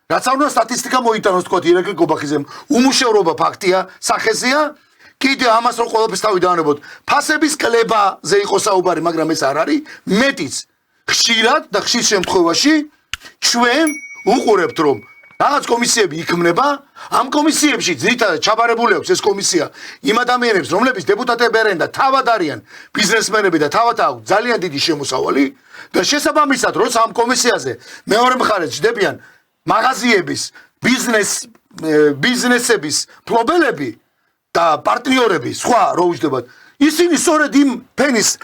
რაც არ უნდა სტატისტიკა მოიტანოს თქვა ირაკლი კობახიძემ, უმუშევრობა ფაქტია, სახეზეა, კიდე ამას რომ ყველაფერს თავი დავანებოთ, ფასების კლებაზე იყო საუბარი, მაგრამ ეს არ არის, მეტიც ხშირად და ხშირ შემთხვევაში ჩვენ უყურებთ რომ რაღაც კომისიები იქმნება, ამ კომისიებში ძირითადად ჩაბარებული აქვს ეს კომისია იმ ადამიანებს, რომლებიც დეპუტატები არიან და თავად არიან ბიზნესმენები და თავად აქვს ძალიან დიდი შემოსავალი და შესაბამისად, როცა ამ კომისიაზე მეორე მხარეს ჯდებიან მაღაზიების, ბიზნესების მფლობელები და პარტნიორები, სხვა რო უჯდებათ, ისინი სწორედ იმ ფენის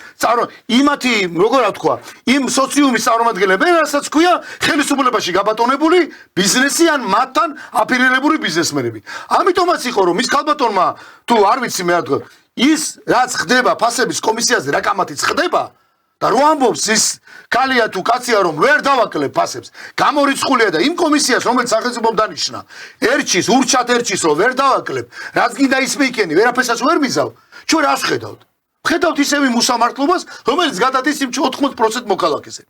იმათი, როგორ ვთქვა, იმ სოციუმის წარმომადგენლები, რასაც ქვია ხელისუფლებაში გაბატონებული ბიზნესი ან მათთან აფილირებული ბიზნესმენები. ამიტომაც იყო რომ ის ქალბატონმა თუ არ ვიცი მე რა თქვა, ის რაც ხდება ფასების კომისიაზე რა კამათიც ხდება და რო ამბობს ის კალია თუ კაცია რომ ვერ დავაკლებ ფასებს, გამორიცხულია და იმ კომისიას რომელიც სახელმწიფომ დანიშნა, ერჩის, ურჩათ ერჩის რომ ვერ დავაკლებ, რაც გინდა ის მეიქენი, ვერაფერსაც ვერ მიზავ. ჩვენ რას ხედავთ? ხედავთ ისევ იმ უსამართლობას, რომელიც გადადის იმ 80% მოქალაქეზე.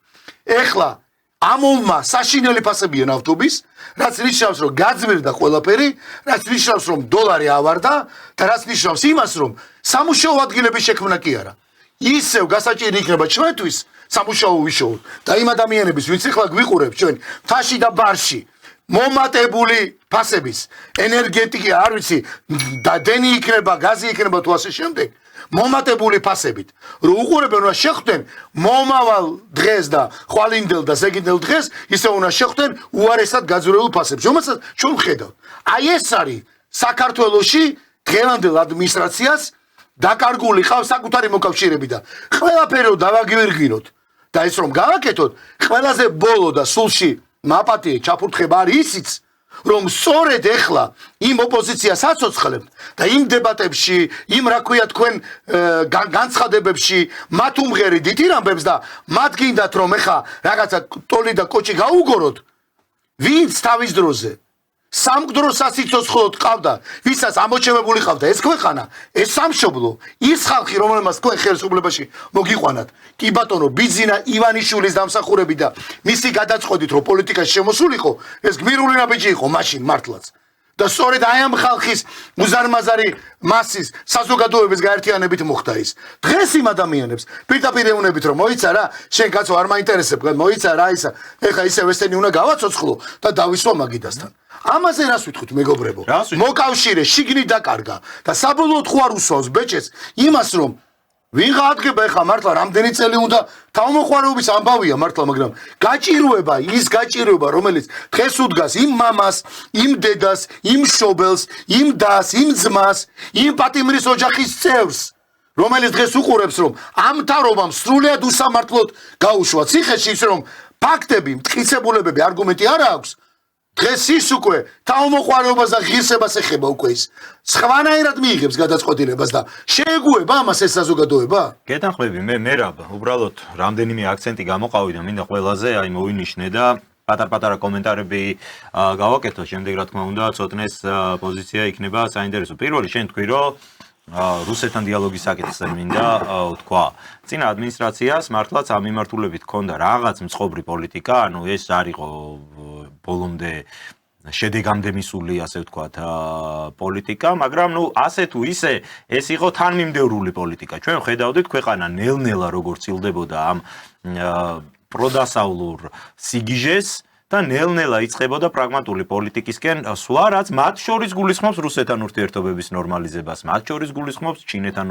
ეხლა ამოვმა საშინელი ფასებია ნავთობის, რაც ნიშნავს რომ გაძვირდა ყველაფერი, რაც ნიშნავს რომ დოლარი ავარდა და რაც ნიშნავს იმას რომ სამუშაო ადგილების შექმნა კი არა. ისევ გასაჭირი იქნება ჩვენთვის სამუშაო ვიშოვოთ და იმ ადამიანების, ვინც ახლა გვიყურებს ჩვენ მთაში და ბარში მომატებული ფასების, ენერგეტიკა, არ ვიცი, და დენი იქნება, გაზი იქნება თუ ასე შემდეგ, მომატებული ფასებით, რომ უყურებენ უნდა შეხვდნენ მომავალ დღეს და ხვალინდელ და ზეგინდელ დღეს, ისე უნდა შეხვდნენ უარესად გაძვირებულ ფასებს, რომელსაც ჩვენ ვხედავთ. აი ეს არის საქართველოში დღევანდელ ადმინისტრაციას დაკარგული ყავს საკუთარი მოკავშირეები და ყველაფერი დავაგვირგვინოთ და ეს რომ გავაკეთოთ, ყველაზე ბოლო და სულში მაპატიე ჩაფურთხება არის ისიც, რომ სწორედ ეხლა იმ ოპოზიციას აცოცხლებთ და იმ დებატებში, იმ რა ქვია თქვენ განცხადებებში მათ უმღერით დიდ ამბებს და მათ გინდათ რომ ეხლა რაღაცა ტოლი და კოჭი გაუგოროთ, ვინც თავის დროზე სამკვდრო სასიცოცხლოდ ყავდა, ვისაც ამოჩემებული ყავდა ეს ქვეყანა, ეს სამშობლო, ის ხალხი, რომელმაც თქვენ ხელისუფლებაში მოგიყვანათ, კი ბატონო, ბიძინა ივანიშვილის დამსახურები და მისი გადაწყვეტით, რომ პოლიტიკაში შემოსულიყო, ეს გმირული ნაბიჯი იყო მაშინ მართლაც. და სწორედ აი ამ ხალხის უზარმაზარი მასის საზოგადოების გაერთიანებით მოხდა ის. დღეს იმ ადამიანებს პირდაპირ ეუბნებით, რომ მოიცა რა, შენ კაცო არ მაინტერესებ, მოიცა რა ისა, ეხა ისევ ესენი უნდა გავაცოცხლო და დავისვა მაგიდასთან. ამაზე რას ვიტყვით მეგობრებო? მოკავშირე შიგნით დაკარგა და საბოლოოდ ხო არ უსვავს ბეჭედს იმას რომ ვიღა ადგება ეხლა მართლა რამდენი წელი უნდა თავმოყვარეობის ამბავია მართლა, მაგრამ გაჭირვება, ის გაჭირვება, რომელიც დღეს უდგას იმ მამას, იმ დედას, იმ მშობელს, იმ დას, იმ ძმას, იმ პატიმრის ოჯახის წევრს, რომელიც დღეს უყურებს, რომ ამ მთავრობამ სრულიად უსამართლოდ გაუშვა ციხეში, ის რომ ფაქტები, მტკიცებულებები, არგუმენტი არ აქვს. დღეს ის უკვე თავმოყვარეობას და ღირსებას ეხება უკვე ის. სხვანაირად მიიღებს გადაწყვეტილებას და შეეგუება ამას ეს საზოგადოება? გეთანხმები, მე რაბ, უბრალოდ რამდენიმე აქცენტი გამოყავი და მინდა ყველაზე აი მოვინიშნე და პატარ-პატარა კომენტარები გავაკეთო, შემდეგ რა თქმა უნდა, ცოტნეს პოზიცია იქნება საინტერესო. პირველი შენ თქვი, რომ რუსეთთან დიალოგის საკითხზე მინდა თქვა. წინა ადმინისტრაციას მართლაც ამ მიმართულებით ჰქონდა რაღაც მწყობრი პოლიტიკა, ანუ ეს არ იყო ბოლომდე შედეგამდე მისული, ასე ვთქვათ, პოლიტიკა, მაგრამ ნუ ასე თუ ისე ეს იყო თანმიმდევრული პოლიტიკა. ჩვენ ხედავდით ქვეყანა ნელ-ნელა როგორ ცილდებოდა ამ პროდასავლურ სიგიჟეს და ნელ-ნელა იწყებოდა პრაგმატული პოლიტიკისკენ სვლა, რაც მათ შორის გულისხმობს რუსეთთან ურთიერთობების ნორმალიზებას, მათ შორის გულისხმობს ჩინეთთან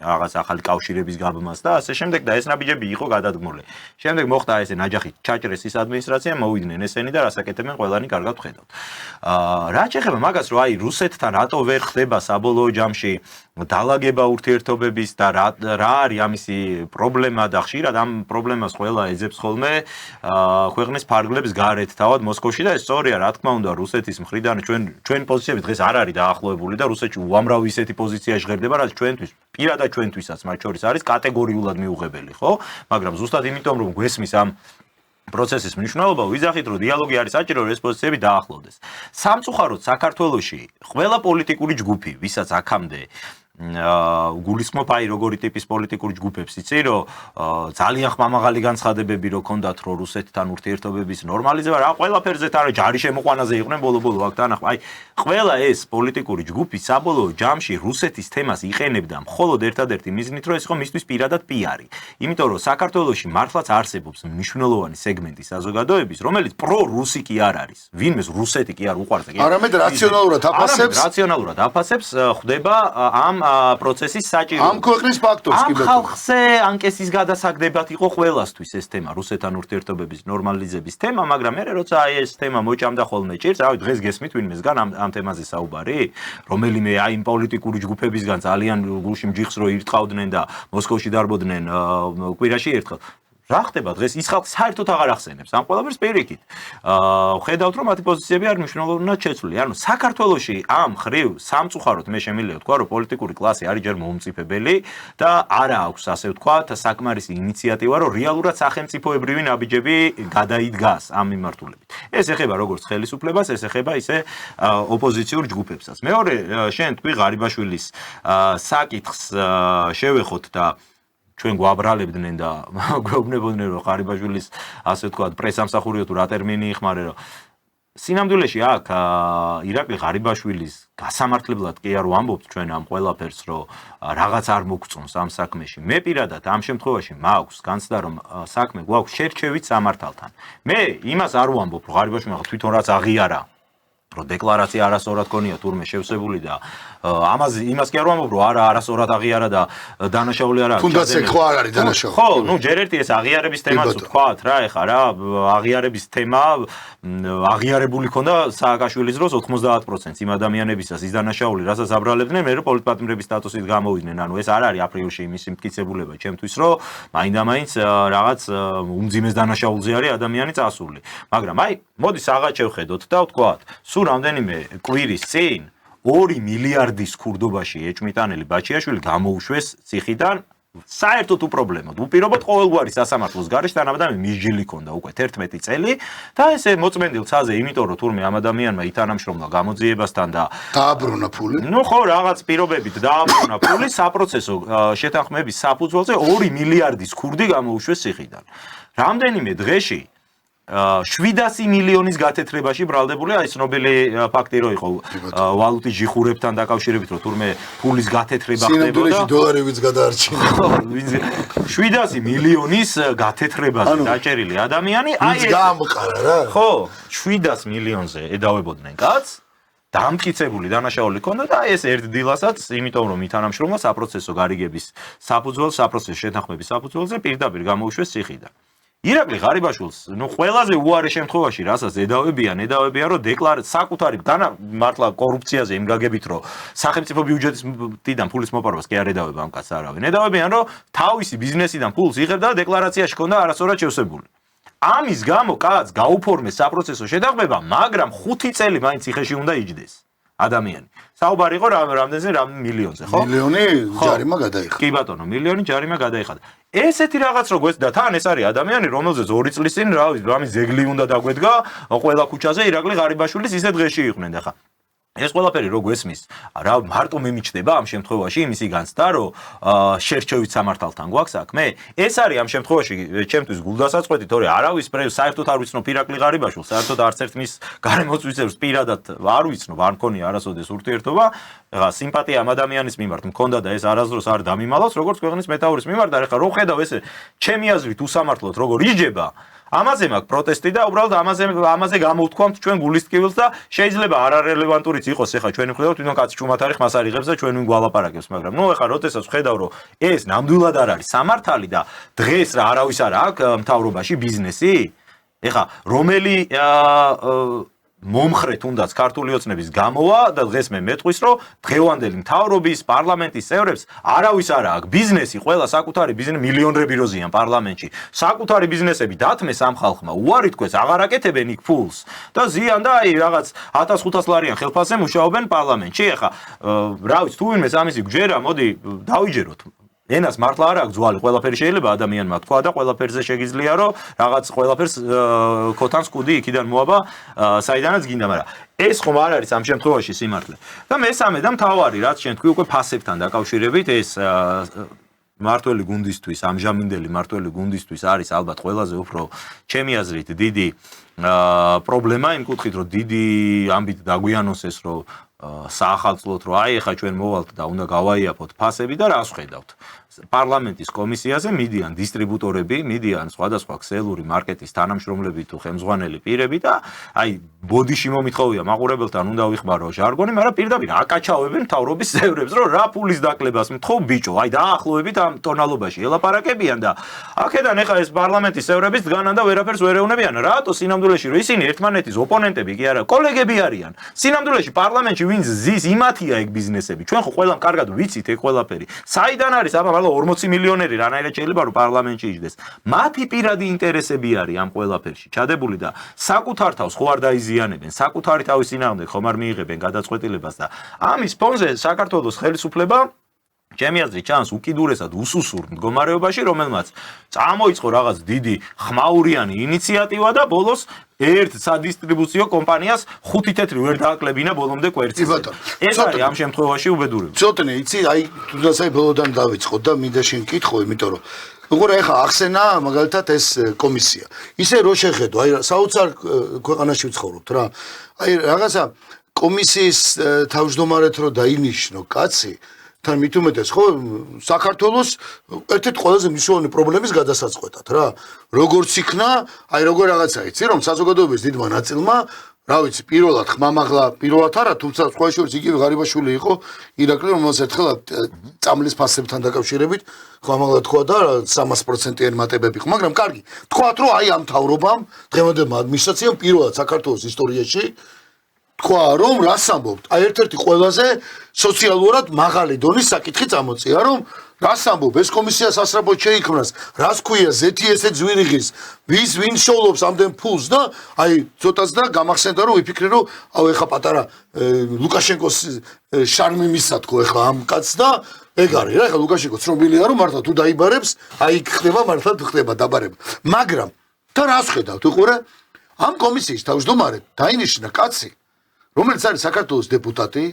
რაღაც ახალი კავშირების გაბმას და ასე შემდეგ და ეს ნაბიჯები იყო გადადგმული. შემდეგ მოხდა ესე ნაჯახი ჩაჭრეს ის ადმინისტრაცია, მოვიდნენ ესენი და რას აკეთებენ ყველანი კარგად ხედავთ. რა შეეხება მაგას, რომ აი რუსეთთან რატო ვერ ხდება საბოლოო ჯამში დალაგება ურთიერთობების და რა არის ამისი პრობლემა და ხშირად ამ პრობლემას ყველა ეძებს ხოლმე ქვეყნის ფარგლებს გარეთ თავად მოსკოვში და ეს სწორია რა თქმა უნდა რუსეთის მხრიდან ჩვენ პოზიციები დღეს არ არის დაახლოებული და რუსეთში უამრავი ისეთი პოზიცია ჟღერდება რაც ჩვენთვის პირადად ჩვენთვისაც მათ შორის არის კატეგორიულად მიუღებელი ხო მაგრამ ზუსტად იმიტომ რომ გვესმის ამ პროცესის მნიშვნელობა ვიზახით რომ დიალოგი არის საჭირო რომ ეს პოზიციები დაახლოვდეს სამწუხაროდ საქართველოში ყველა პოლიტიკური ჯგუფი ვისაც აქამდე გულისხმობ აი როგორი ტიპის პოლიტიკური ჯგუფებს იცი რომ ძალიან ხმამაღალი განცხადებები რო ქონდათ რომ რუსეთთან ურთიერთობების ნორმალიზება რა ყველაფერზე თან ჯარი შემოყვანაზე იყვნენ ბოლო-ბოლო აქ თანახმა აი ყველა ეს პოლიტიკური ჯგუფი საბოლოო ჯამში რუსეთის თემას იყენებდა მხოლოდ ერთადერთი მიზნით რომ ეს იყო მისთვის პირადად პიარი იმიტომ რომ საქართველოში მართლაც არსებობს მნიშვნელოვანი სეგმენტი საზოგადოების რომელიც პრო-რუსი კი არ არის ვინმეს რუსეთი კი არ უყვარს არამედ რაციონალურად აფასებს ხდება ამ პროცესის საჭირო. ამ ქვეყნის ფაქტორს კი ბატონო. ამ ხალხზე ანკესის გადასაგდებად იყო ყველასთვის ეს თემა, რუსეთთან ურთიერთობების ნორმალიზების თემა, მაგრამ მე როცა აი ეს თემა მოჭამდა ხოლმე ჭირს, რავი დღეს გესმით ვინმესგან ამ თემაზე საუბარი, რომელიმე აი იმ პოლიტიკური ჯგუფებისგან ძალიან გულში მჯიხს რო ირტყავდნენ და მოსკოვში დარბოდნენ კვირაში ერთხელ. რა ხდება დღეს ის ხალხი საერთოდ აღარ ახსენებს ამ ყველაფერს პირიქით. ხედავთ რომ მათი პოზიციები არ მნიშვნელოვნად შეცვლილი. ანუ საქართველოში ამ ხრივ სამწუხაროდ მე შემიძლია ვთქვა რომ პოლიტიკური კლასი არის ჯერ მომწიფებელი და არა აქვს ასე ვთქვათ საკმარისი ინიციატივა რომ რეალურად სახელმწიფოებრივი ნაბიჯები გადაიდგას ამ მიმართულებით. ეს ეხება როგორც ხელისუფლებას, ეს ეხება ისე ოპოზიციურ ჯგუფებსაც. მეორე შენ თქვი ღარიბაშვილის საკითხს შევეხოთ და ჩვენ გვაბრალებდნენ და გვეუბნებოდნენ რომ ღარიბაშვილის ასე ვთქვათ პრესამსახურიო თუ რა ტერმინი იხმარე რომ სინამდვილეში აქ ირაკლი ღარიბაშვილის გასამართლებლად კი არ ვამბობთ ჩვენ ამ ყველაფერს რომ რაღაც არ მოგწონს ამ საქმეში მე პირადად ამ შემთხვევაში მაქვს განცდა რომ საქმე გვაქვს შერჩევით სამართალთან მე იმას არ ვამბობ რომ ღარიბაშვილმა თვითონ რაც აღიარა რომ დეკლარაცია არასწორად ქონია თურმე შევსებული და ამაზე იმას კი არ ვამბობ რომ არა არასწორად აღიარა და დანაშაული არა თუნდაც ეგ ხო არ არის დანაშაული ხო ნუ ჯერ ერთი ეს აღიარების თემაც ვთქვათ რა ეხა რა აღიარების თემა აღიარებული ქონდა სააკაშვილის დროს 90% იმ ადამიანებისაც ის დანაშაული რასაც აბრალებდნენ მე რომ პოლიტპატიმრების სტატუსით გამოვიდნენ ანუ ეს არ არის აპრიორში იმისი მტკიცებულება ჩემთვის რომ მაინდა-მაინც რაღაც უმძიმეს დანაშაულზე არის ადამიანი წასული მაგრამ აი მოდი საღაც შევხედოთ და ვთქვათ სულ რამდენიმე კვირის წინ 2 მილიარდის ქურდობაში ეჭმიტანელი ბაჩიაშვილი გამოუშვეს ციხიდან საერთოდ უპრობლემოდ უპირობოდ ყოველგვარი სასამართლოს გარეშე თანამედროვე მისჯილი ქონდა უკვე 11 წელი და ესე მოწმენდილ ცაზე იმიტომ რომ თურმე ამ ადამიანმა ითანამშრომლა გამოძიებასთან და დააბრუნა ფული ნუ ხო რაღაც პირობებით დააბრუნა ფული საპროცესო შეთანხმების საფუძველზე 2 მილიარდის ქურდი გამოუშვეს ციხიდან რამდენიმე დღეში 700 მილიონის გათეთრებაში ბრალდებული აი ცნობილი ფაქტი რო იყო ვალუტის ჯიხურებთან დაკავშირებით რომ თურმე ფულის გათეთრება ხდებოდა სინამდვილეში დოლარივიც გადაარჩინა 700 მილიონის გათეთრებაზე დაჭერილი ადამიანი აი ეს გამყარა რა ხო 700 მილიონზე ედავებოდნენ კაცს დამტკიცებული დანაშაული ქონდა და ეს ერთ დილასაც იმიტომ რომ ითანამშრომლა საპროცესო გარიგების საფუძველზე საპროცესო შეთანხმების საფუძველზე პირდაპირ გამოუშვეს ციხიდან ირაკლი ღარიბაშვილს ნუ ყველაზე უარი შემთხვევაში რასაც ედავებიან რომ საკუთარი მართლა კორუფციაზე იმ გაგებით რომ სახელმწიფო ბიუჯეტიდან ფულის მოპარვას კი არ ედავება ამ კაცს არავინ ედავებიან რომ თავისი ბიზნესიდან ფულს იღებდა და დეკლარაციაში ჰქონდა არასწორად შევსებული ამის გამო კაცს გაუფორმეს საპროცესო შეთანხმება მაგრამ 5 წელი მაინც ციხეში უნდა იჯდეს ადამიანი. საუბარი იყო რამდენზე მილიონზე, ხო? მილიონი ჯარიმა გადაიხადა. კი ბატონო, მილიონი ჯარიმა გადაიხადა. ესეთი რაღაც რო გვესდა თან ეს არის ადამიანი რომელზეც 2 წლის წინ რამის ზეგლი უნდა დაგვედგა ყველა ქუჩაზე ირაკლი ღარიბაშვილის ისე დღეში იყვნენ და ხა ეს ყველაფერი რო გვესმის რა მარტო მიმიჩნდება ამ შემთხვევაში იმისი განცდა რომ შერჩევით სამართალთან გვაქვს საქმე ეს არის ამ შემთხვევაში ჩემთვის გულდასაწყვეტი თორე არავის საერთოდ არ ვიცნობ ირაკლი ღარიბაშვილს საერთოდ არც ერთ მის გარემოწვიცებს პირადად არ ვიცნობ არ მქონია არასოდეს ურთიერთობა რა სიმპათია ამ ადამიანის მიმართ მქონდა და ეს არასდროს არ დამიმალავს როგორც ქვეყნის მეთაურის მიმართ და ეხლა რო ხედავ ესე ჩემი აზრით უსამართლოდ როგორ იჯება ამაზე მაქვს პროტესტი და უბრალოდ ამაზე გამოვთქვამთ ჩვენ გულისტკივილს და შეიძლება არარელევანტურიც იყოს ეხა ჩვენი მხრიდან თვითონ კაცი ჩუმად არის მას არ იღებს და ჩვენ ვინ გვალაპარაკებს მაგრამ ნუ ეხა როდესაც ვხედავ რომ ეს ნამდვილად არ არის სამართალი და დღეს რა არავის არ აქვს მთავრობაში ბიზნესი ეხა რომელი მომხრე თუნდაც ქართული ოცნების გამოვა და დღეს მე მეტყვის რომ დღევანდელი მთავრობის პარლამენტის წევრებს არავის არ აქვს ბიზნესი ყველა საკუთარი ბიზნესი მილიონრები როზიან პარლამენტში საკუთარი ბიზნესები დათმეს ამ ხალხმა უარი თქვეს აღარ აკეთებენ იქ ფულს და ზიან და აი რაღაც 1500 ლარიან ხელფასზე მუშაობენ პარლამენტში ეხა რა ვიცი თუ ვინმეს ამისი გჯერა მოდი დავიჯეროთ ენას მართლა არ აქვს ძვალი ყველაფერი შეიძლება ადამიანმა თქვა და ყველაფერზე შეგიძლია რომ რაღაც ყველაფერს ქოთანს კუდი იქიდან მოაბა საიდანაც გინდა მაგრამ ეს ხომ არ არის ამ შემთხვევაში სიმართლე და მესამე და მთავარი რაც შენ თქვი უკვე ფასებთან დაკავშირებით ეს მართველი გუნდისთვის ამჟამინდელი მართველი გუნდისთვის არის ალბათ ყველაზე უფრო ჩემი აზრით დიდი პრობლემა იმ კუთხით რომ დიდი ამბით დაგვიანოსეს რომ საახალწლოდ რომ აი ეხა ჩვენ მოვალთ და უნდა გავაიაფოთ ფასები და რას ხედავთ პარლამენტის კომისიაზე მიდიან დისტრიბუტორები, მიდიან სხვადასხვა ქსელური მარკეტის თანამშრომლები თუ ხელმძღვანელი პირები და აი ბოდიში მომითხოვია მაყურებელთან უნდა ვიხმარო ჟარგონი, მაგრამ პირდაპირ აკაჩავებენ მთავრობის წევრებს, რომ რა ფულის დაკლებას მთხოვ ბიჭო, აი დაახლოებით ამ ტონალობაში ელაპარაკებიან და აქედან ეხა ეს პარლამენტის წევრების დგანა და ვერაფერს ვერ ეუბნებიან, რატო სინამდვილეში რომ ისინი ერთმანეთის ოპონენტები კი არა, კოლეგები არიან. სინამდვილეში პარლამენტში ვინც ზის იმათია ეგ ბიზნესები. ჩვენ ხო ყველამ კარგად ვიცით ეგ ყველაფერი. საიდან არის აბა 40 მილიონერი რანაირად შეიძლება რომ პარლამენტში იჯდეს. მათი პირადი ინტერესები არის ამ ყველაფერში ჩადებული და საკუთარ თავს ხო არ დაიზიანებენ, საკუთარი თავის წინააღმდეგ ხომ არ მიიღებენ გადაწყვეტილებას და ამის ფონზე საქართველოს ხელისუფლება ჩემი აზრით ჩანს უკიდურესად უსუსურ მდგომარეობაში, რომელმაც წამოიწყო რაღაც დიდი ხმაურიანი ინიციატივა და ბოლოს ერთ სადისტრიბუციო კომპანიას 5 თეთრი ვერ დააკლებინა ბოლომდე კვერცხზე. ეს არის ამ შემთხვევაში უბედურება. ცოტნე იცი, აი თუნდაც აი ბოლოდან დავიწყოთ და მინდა შენ კითხო, იმიტომ რომ უყურე ახლა ახსენა მაგალითად ეს კომისია. ისე რო შეხედო, აი საოცარ ქვეყანაში ვცხოვრობთ რა. აი რაღაცა კომისიის თავმჯდომარედ რო დაინიშნო კაცი თან მით უმეტეს ხო საქართველოს ერთ-ერთი ყველაზე მნიშვნელოვანი პრობლემის გადასაწყვეტად რა როგორც იქნა აი როგორ რაღაცა იცი რომ საზოგადოების დიდმა ნაწილმა რა ვიცი პირველად ხმამაღლა პირველად არა თუმცა სხვა შორის იგივე ღარიბაშვილი იყო ირაკლი რომელსაც ერთხელ წამლის ფასებთან დაკავშირებით ხმამაღლა თქვა და 300%-იანი მატებები ხო მაგრამ კარგი თქვათ რომ აი ამ მთავრობამ დღევანდელმა ადმინისტრაციამ პირველად საქართველოს ისტორიაში თქვა რომ რას ამბობთ აი ერთ-ერთი ყველაზე სოციალურად მაღალი დონის საკითხი წამოწია რომ რას ამბობ ეს კომისია სასწრაფოდ შეიქმნას რას ქვია ზეთიესე ძვირიღის ვის ვინ შოულობს ამდენ ფულს და აი ცოტას და გამახსენდა რომ ვიფიქრე რომ აუ ეხა პატარა ლუკაშენკოს შარმი მისათქო ეხლა ამ კაცს და ეგ არის რა ეხლა ლუკაშენკო ცნობილია რომ მართლა თუ დაიბარებს აი ხდება მართლა ხდება დაბარება მაგრამ და რას ხედავთ უყურე ამ კომისიის თავმჯდომარედ დაინიშნა კაცი რომელიც არის საქართველოს დეპუტატი,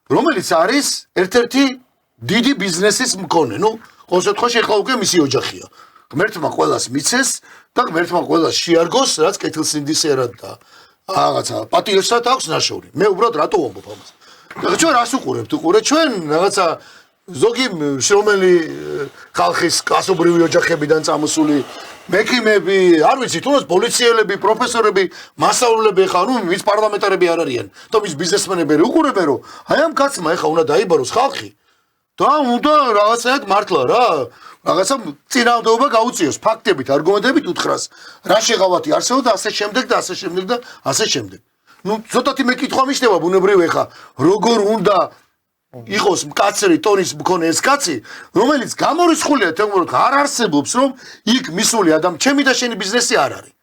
რომელიც არის ერთ-ერთი დიდი ბიზნესის მქონე. ნუ, ყოველ შემთხვევაში ახლა უკვე მისი ოჯახია. ღმერთმა ყველას მიცეს და ღმერთმა ყველას შეარგოს, რაც კეთილსინდისერად და რაღაცა პატიოსად აქვს ნაშოვნი. მე უბრალოდ რატო ვამბობ ამას? ჩვენ რას უყურებთ? უყურეთ ჩვენ რაღაცა ზოგი შრომელი ხალხის კასობრივი ოჯახებიდან წამოსული მექიმები, არ ვიცი, თუნდაც პოლიციელები, პროფესორები, მასწავლებლები ხარ, ნუ ვის პარლამენტარები არ არიან, და ვის ბიზნესმენები უყურებენ, რომ აი ამ კაცმა ეხა უნდა დაიბაროს ხალხი და უნდა რაღაცაად მართლა რა, რაღაცა წინააღმდეგობა გაუწიოს, ფაქტებით, არგუმენტებით უთხრას, რა შეღავათი არსებობს და ასე შემდეგ და ასე შემდეგ და ასე შემდეგ. ნუ ცოტათი მეკითხვა მიშნდება ბუნებრივ ეხა, როგორ უნდა იყოს მკაცრი ტონის მქონე ეს კაცი, რომელიც გამორიცხულია თემურად არ არსებობს, რომ იქ მისული ადამი, ჩემი და შენი ბიზნესი არ არის.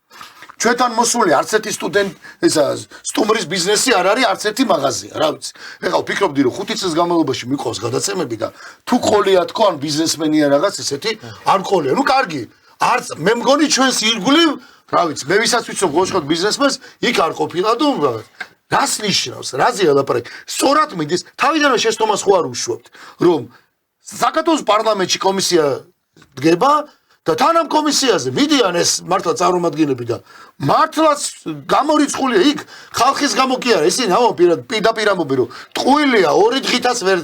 ჩვენთან მოსული არც ერთი სტუდენტ, ესა სტუმრის ბიზნესი არ არის, არც ერთი მაღაზია, რა ვიცი. ეხლა ვფიქრობდი, რომ 5 წლის განმავლობაში მიყვავს გადაცემები და თუ ყოლია თქო, ან ბიზნესმენია რაღაც ესეთი, არ ყოლია. ნუ კარგი, არც მე მგონი ჩვენს ირგვლივ, რა ვიცი, მე ვისაც ვიცნობ გოშხოთ ბიზნესმენს, იქ არ ყოფილა და რაღაც რას ნიშნავს? რაზეა ლაპარაკი? სწორად მიდის, თავიდანვე შეცდომას ხო არ უშვებთ, რომ საქართველოს პარლამენტში კომისია დგება და თან ამ კომისიაზე მიდიან ეს მართლა წარმომადგენლები და მართლაც გამორიცხულია იქ ხალხის გამო კი არა, ისინი ამბობენ პირდაპირ ამბობენ, რომ ტყუილია 2 დღითაც ვერ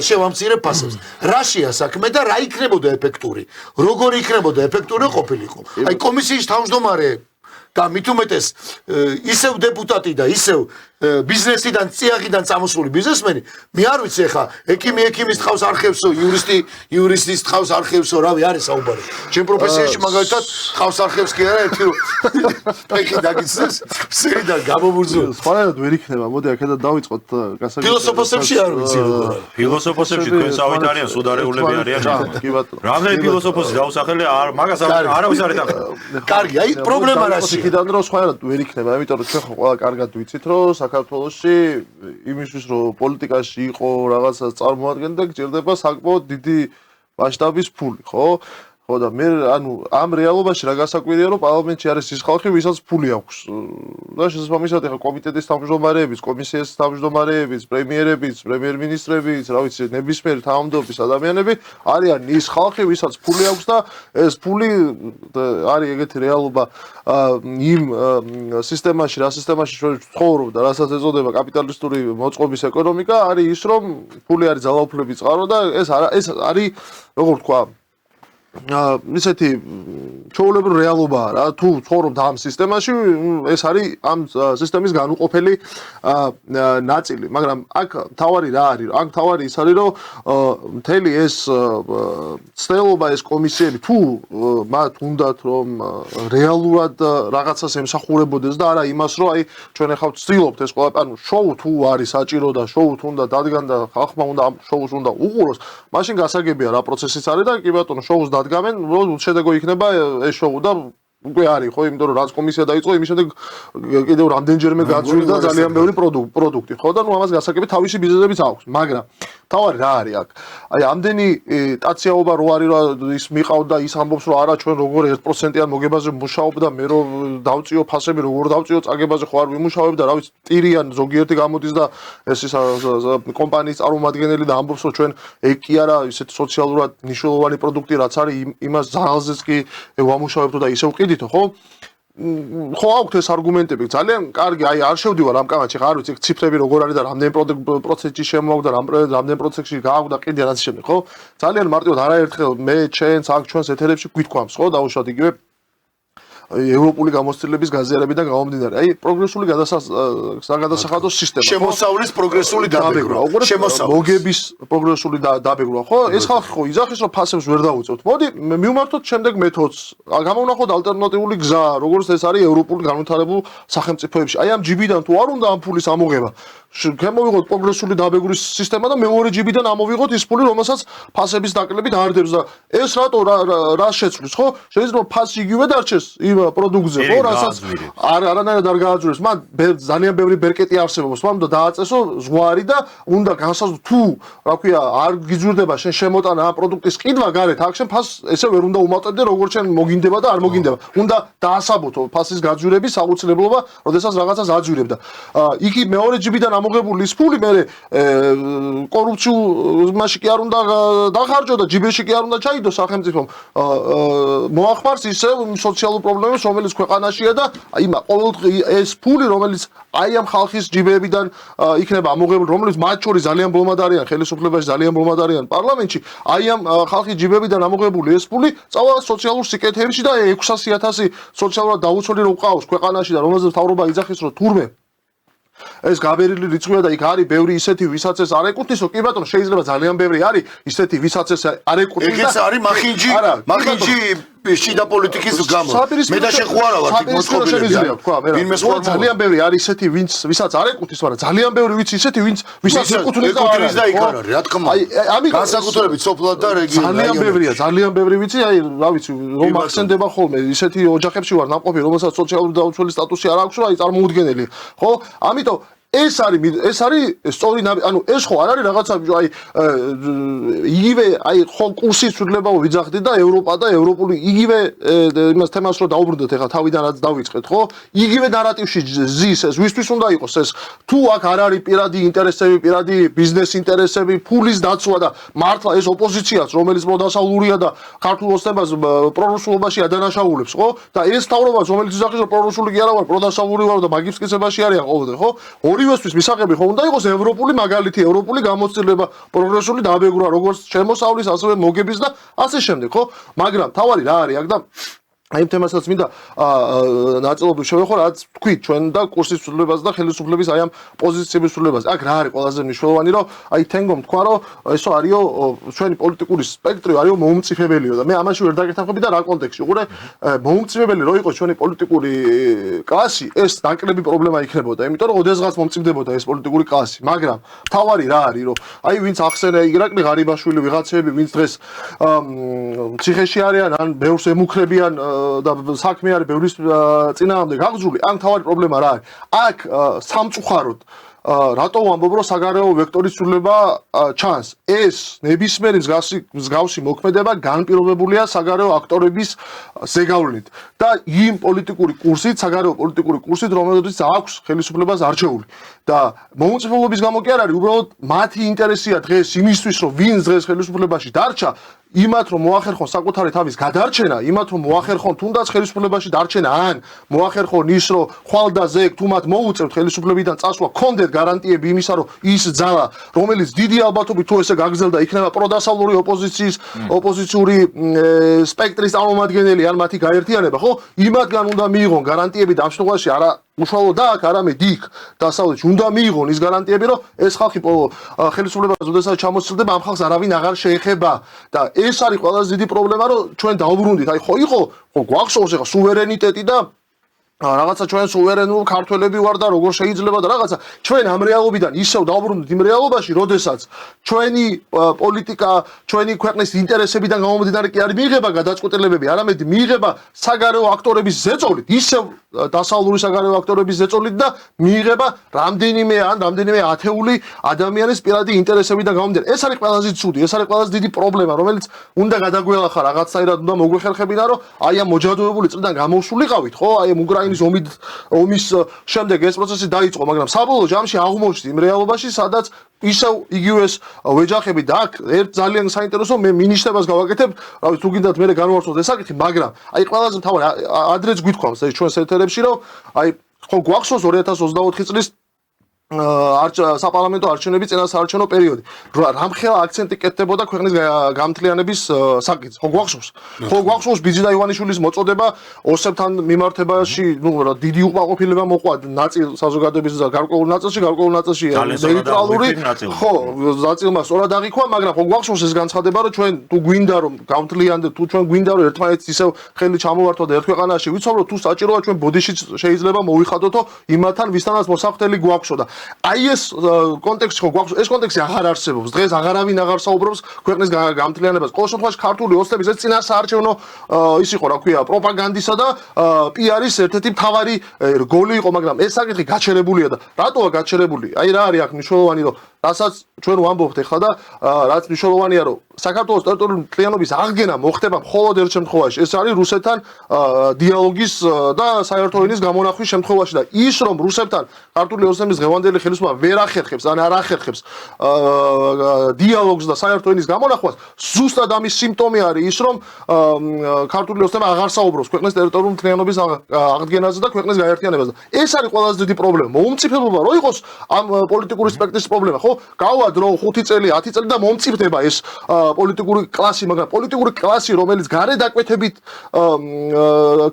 შევამცირებ ფასებს. რაშია საქმე და რა იქნებოდა ეფექტური? როგორი იქნებოდა ეფექტური ყოფილიყო? აი კომისიის თავმჯდომარე და მით უმეტეს ისევ დეპუტატი და ისევ ბიზნესიდან წიაღიდან წამოსული ბიზნესმენი მე არ ვიცი ახლა ექიმის თავს არხევსო იურისტის თავს არხევსო რავი არის საუბარი ჩემ პროფესიაში მაგალითად თავს არხევს კი არა ერთი რომ ეკი დაგიცნეს სერიდან გამომურძო სხვანაირად ვერ იქნება მოდი აქედან დავიწყოთ გასაგებია ფილოსოფოსებში არ ვიცი როგორ ფილოსოფოსებში თქვენ სავით არიან სუდარეულები არიან რამდენი ფილოსოფოსი დაუსახელე მაგას არავის არ ეთანხმება კარგი აი პრობლემა რაშია იქიდან რომ სხვანაირად ვერ იქნება ამიტომ რომ ჩვენ ხო ყველა კარგად ვიცით რომ საქართველოში იმისთვის რომ პოლიტიკაში იყო რაღაცა წარმოადგენდა გჭირდება საკმაოდ დიდი მასშტაბის ფული ხო ხო და მე ანუ ამ რეალობაში რა გასაკვირია რომ პარლამენტში არის ის ხალხი ვისაც ფული აქვს და შესაბამისად ახლა კომიტეტის თავმჯდომარეების კომისიის თავმჯდომარეების პრემიერების პრემიერ-მინისტრების რა ვიცი ნებისმიერ თანამდებობის ადამიანები არიან ის ხალხი ვისაც ფული აქვს და ეს ფული არის ეგეთი რეალობა იმ სისტემაში რა სისტემაში ჩვენ ცხოვრობ და რასაც ეწოდება კაპიტალისტური მოწყობის ეკონომიკა არის ის რომ ფული არის ძალაუფლების წყარო და ეს არის როგორ ვთქვა ისეთი ჩვეულებრივი რეალობაა რა თუ ცხოვრობთ ამ სისტემაში ეს არის ამ სისტემის განუყოფელი ნაწილი მაგრამ აქ თავარი რა არის აქ თავარი ის არის რომ მთელი ეს ცდელობა ეს კომისიები თუ მათ უნდათ რომ რეალურად რაღაცას ემსახურებოდეს და არა იმას რომ აი ჩვენ ახლა ვცდილობთ ეს ყველა ანუ შოუ თუ არის საჭირო და შოუ თუ უნდა დადგან და ხალხმა უნდა ამ შოუს უნდა უყუროს მაშინ გასაგებია რა პროცესიც არის და კი ბატონო შოუს დადგამენ რომ შედეგო იქნება ეს შოუ და უკვე არის ხო იმიტომ რომ რაც კომისია დაიწყო იმის შემდეგ კიდევ რამდენჯერმე გაძვირდა ძალიან ბევრი პროდუქტი ხო და ნუ ამას გასაგები თავისი ბიზნესებიც აქვს მაგრამ თავარი რა არის აქ აი ამდენი ტაციაობა რო არის რომ ის მიყავდა ის ამბობს რომ არა ჩვენ როგორ 1%-იან მოგებაზე მუშაობ და მე რომ დავწიო ფასები როგორ დავწიო წაგებაზე ხო არ ვიმუშავებ და რა ვიცი ტირიან ზოგიერთი გამოდის და ეს ის კომპანიის წარმომადგენელი და ამბობს რომ ჩვენ ეგ კი არა ისეთ სოციალურად მნიშვნელოვანი პროდუქტი რაც არის იმას ძალზეც კი ვამუშავებთ და ისევ ყიდითო ხო ხო აქვს ეს არგუმენტები ძალიან კარგი აი არ შევდივარ ამ კამათში ხა არ ვიცი ციფრები როგორ არის და რამდენი პროცესში შემოაქვს და რამდენი პროცესში გააქვს და კიდე რაც შემდეგ ხო ძალიან მარტივად არაერთხელ მე ჩვენს აქ ჩვენს ეთერებში გვითქვამს ხო დაუშვათ იგივე ევროპული გამოცდილების გაზიარებიდან გამომდინარე. აი პროგრესული გადასახადო სისტემა. შემოსავლის პროგრესული დაბეგრვა. მოგების პროგრესული დაბეგრვა. ხო, ეს ხალხი ხო იძახის რომ ფასებს ვერ დავუწევთ. მოდი მივმართოთ შემდეგ მეთოდს. გამოვნახოთ ალტერნატიული გზა, როგორც ეს არის ევროპული განვითარებულ სახელმწიფოებში. აი ამ ჯიბიდან თუ არ უნდა ამ ფულის ამოღება. გამოვიღოთ პროგრესული დაბეგრვის სისტემა და მეორე ჯიბიდან ამოვიღოთ ის ფული, რომელსაც ფასების დაკლებით არ დებს და ეს რატო რა შეცვლის, ხო? შეიძლება ფასი იგივე დარჩეს იმ პროდუქტზე, ხო, რასაც არანაირად არ გააძვრეს. მან ძალიან ბევრი ბერკეტი არსებობს, მან უნდა დააწესო ზღვარი და უნდა განსაზღვრო თუ, რა ქვია, არ გიძვირდება შენ შემოტანა ამ პროდუქტის ყიდვა გარეთ, აქ შენ ფასს ესე ვერ უნდა უმატებდე, როგორც შენ მოგინდება და არ მოგინდება. უნდა დაასაბუთო ფასის გაძვირების აუცილებლობა, როდესაც რაღაცას აძვირებ და იგი მეორე ჯიბიდან მოგებული ის ფული მე კორუფციულში კი არ უნდა დახარჯო და ჯიბეში კი არ უნდა ჩაიდო სახელმწიფომ მოახმარს ისე სოციალურ პრობლემებს რომელიც ქვეყანაშია და აი ყოველდღე ეს ფული რომელიც აი ამ ხალხის ჯიბეებიდან იქნება ამოღებული რომელიც მათ შორის ძალიან ბოლმად არიან ხელისუფლებაში ძალიან ბოლმად არიან პარლამენტში აი ამ ხალხის ჯიბეებიდან ამოღებული ეს ფული წავა სოციალურ სიკეთეებში და 600,000 სოციალურად დაუცველი რო ყავს ქვეყანაში და რომელზეც მთავრობა იძახის რომ თურმე ეს გაბერილი რიცხვია და იქ არის ბევრი ისეთი ვისაც ეს არ ეკუთვნისო კი ბატონო შეიძლება ძალიან ბევრი არის ისეთი ვისაც ეს არ ეკუთვნის და ეს არის მახინჯი შიდა პოლიტიკის გამო მე და შეხوارა ვარ თქო მოსყობილები თქვა მე ძალიან ბევრი არის ისეთი ვისაც არ ეკუთვნის მაგრამ ძალიან ბევრი ვიცი ისეთი ვისაც ეკუთვნის და იქ არ არის რა თქმა უნდა განსაკუთრებით სოფლად და რეგიონებში ძალიან ბევრი ვიცი აი რა ვიცი რომ ახსენდება ხოლმე ისეთი ოჯახებში ვარ ნამყოფი რომელსაც სოციალური დაუცველი სტატუსი არ აქვს რა აი წარმოუდგენელი ხო ამიტომ ეს არის სწორი ანუ ეს ხო არ არის რაღაცა აი იგივე აი ხო კურსის ცვლილება ვიძახდით და ევროპა და ევროპული იგივე იმას თემას რო დაუბრუნდეთ ახლა თავიდანაც დავიწყეთ ხო იგივე ნარატივში ზის ეს ვისთვის უნდა იყოს ეს თუ აქ არ არის პირადი ინტერესები პირადი ბიზნეს ინტერესები ფულის დაცვა და მართლა ეს ოპოზიციაც რომელიც პროდასავლურია და ქართულ ოცნებას პრორუსულობაში ადანაშაულებს ხო და ეს თავრობაც რომელიც იძახის რომ პრორუსული კი არა ვარ პროდასავლური ვარ და მაგის მტკიცებაში არიან ყოველდღე ხო ორი ორივესთვის მისაღები ხო უნდა იყოს ევროპული მაგალითი, ევროპული გამოცდილება, პროგრესული დაბეგრვა, როგორც შემოსავლის, ასევე მოგების და ასე შემდეგ, ხო? მაგრამ თავარი რა არის აქ და აი ამ თემასაც მინდა ნაწილობრივ შევეხო, რაც თქვით ჩვენ და კურსის ცვლილებას და ხელისუფლების აი ამ პოზიციების ცვლილებას. აქ რა არის ყველაზე მნიშვნელოვანი, რომ აი თენგომ თქვა, რომ ესო არისო ჩვენი პოლიტიკური სპექტრი არისო მოუმწიფებელიო და მე ამაში ვერ დაგეთანხმები და რა კონტექსტში. უყურე, მოუმწიფებელი რო იყოს ჩვენი პოლიტიკური კლასი, ეს ნაკლები პრობლემა იქნებოდა, იმიტომ რომ ოდესღაც მომწიფდებოდა ეს პოლიტიკური კლასი. მაგრამ თავარი რა არის, რომ აი ვინც ახსენე ირაკლი ღარიბაშვილი, ვიღაცები, ვინც დღეს ციხეში არიან, ან ბევრს ემუქრებიან და საქმე არის ბევრის წინააღმდეგ გაგზული, ან თავარი პრობლემა რა არის? აქ სამწუხაროდ რატო ვამბობ, რომ საგარეო ვექტორის ცვლილება ჩანს? ეს ნებისმიერი მსგავსი მოქმედება განპირობებულია საგარეო აქტორების ზეგავლენით და იმ პოლიტიკური კურსით, საგარეო პოლიტიკური კურსით, რომელიც აქვს ხელისუფლებას არჩეული. და მოუწიფებლობის გამო კი არ არის, უბრალოდ მათი ინტერესია დღეს იმისთვის, რომ ვინც დღეს ხელისუფლებაში დარჩა, იმათ რომ მოახერხონ საკუთარი თავის გადარჩენა, იმათ რომ მოახერხონ თუნდაც ხელისუფლებაში დარჩენა, ან მოახერხონ ის, რომ ხვალ და ზეგ თუ მათ მოუწევთ ხელისუფლებიდან წასვლა, კონდეთ გარანტიები იმისა, რომ ის ძალა, რომელიც დიდი ალბათობით თუ ესე გაგრძელდა, იქნება პროდასავლური ოპოზიციის, ოპოზიციური სპექტრის წარმომადგენელი, ან მათი გაერთიანება, ხო? იმათგან უნდა მიიღონ გარანტიები და ამ შემთხვევაში არა უშუალოდ აქ, არამედ იქ დასავლეთში უნდა მიიღონ ის გარანტიები, რომ ეს ხალხი ხელისუფლებას ოდესაც ჩამოსცილდება, ამ ხალხს არავინ აღარ შეეხება და ეს არის ყველაზე დიდი პრობლემა, რომ ჩვენ დავბრუნდით. აი ხო იყო, ხო გვახსოვს ახლა სუვერენიტეტი და რაღაცა ჩვენ სუვერენულ ქართველები ვარ და როგორ შეიძლება და რაღაცა ჩვენ ამ რეალობიდან ისევ დავბრუნდით იმ რეალობაში, როდესაც ჩვენი პოლიტიკა, ჩვენი ქვეყნის ინტერესებიდან გამომდინარე კი არ მიიღება გადაწყვეტილებები, არამედ მიიღება საგარეო აქტორების ზეწოლით, ისევ დასავლური საგარეო აქტორების ზეწოლით და მიიღება რამდენიმე ათეული ადამიანის პირადი ინტერესებიდან გამომდინარე. ეს არის ყველაზე ცუდი, ეს არის ყველაზე დიდი პრობლემა, რომელიც უნდა გადაგველახა რაღაცნაირად, უნდა მოგვეხერხებინა, რომ აი ამ მოჯადოებული წლიდან გამოსულიყავით, ხო? აი ამ უკრაინის ომის შემდეგ ეს პროცესი დაიწყო, მაგრამ საბოლოო ჯამში აღმოჩნდა იმ რეალობაში, სადაც ისევ იგივეს ვეჯახები და აქ ერთ ძალიან საინტერესო მე მინიშნებას გავაკეთებ, რავი თუ გინდათ მე განვარცხოთ ეს საკითხი, მაგრამ აი ყველაზე მთავარი ადრეც გვითქვამს ეს ჩვენს ეთერებში, რომ აი ხო გვახსოვს 2024 წლის საპარლამენტო არჩევნების წინასაარჩევნო პერიოდი. რამხელა აქცენტი კეთდებოდა ქვეყნის გამთლიანების საკითხს. ხო გვახსოვს? ხო გვახსოვს ბიძინა ივანიშვილის მოწოდება ოსებთან მიმართებაში, დიდი უკმაყოფილება მოყვა ნაწილ საზოგადოების გარკვეულ ნაწილში ნეიტრალური. ხო, ნაწილმა სწორად აღიქვა, მაგრამ ხო გვახსოვს ეს განცხადება, რომ ჩვენ თუ გვინდა რომ გამთლიანდეთ, თუ ჩვენ გვინდა რომ ერთმანეთს ისევ ხელი ჩამოვართოთ და ერთ ქვეყანაში ვიცხოვროთ, თუ საჭიროა ჩვენ ბოდიშიც შეიძლება მოვიხადოთო იმათთან, ვისთანაც მოსახდელი გვაქვსო და აი ეს კონტექსტი ხო გვაქვს, ეს კონტექსტი აღარ არსებობს. დღეს აღარავინ აღარ საუბრობს ქვეყნის გამთლიანებას. ყოველ შემთხვევაში ქართული ოცნების ეს წინასაარჩევნო ის იყო, რა ქვია, პროპაგანდისა და პიარის ერთ-ერთი მთავარი გოლი იყო, მაგრამ ეს საკითხი გაჩერებულია და რატოა გაჩერებული? აი რა არის აქ მნიშვნელოვანი, რომ რასაც ჩვენ ვამბობთ ახლა და რაც მნიშვნელოვანია, რომ საქართველოს ტერიტორიული მთლიანობის აღდგენა მოხდება მხოლოდ ერთ შემთხვევაში. ეს არის რუსეთთან დიალოგის და საერთო ენის გამონახვის შემთხვევაში და ის რომ რუსეთთან ქართული ოცნების დღევანდელი ხელისუფლება ვერ ახერხებს, ან არ ახერხებს დიალოგს და საერთო ენის გამონახვას, ზუსტად ამის სიმპტომი არის ის, რომ ქართული ოცნება აღარ საუბრობს ქვეყნის ტერიტორიული მთლიანობის აღდგენაზე და ქვეყნის გაერთიანებაზე. ეს არის ყველაზე დიდი პრობლემა. მოუმწიფებლობა რო იყოს ამ პოლიტიკური სპექტრის პრობლემა, ხო? გავა დრო 5 წელი, 10 წელი და მომწიფდება ეს პოლიტიკური კლასი, მაგრამ პოლიტიკური კლასი, რომელიც გარეთ დაკვეთებით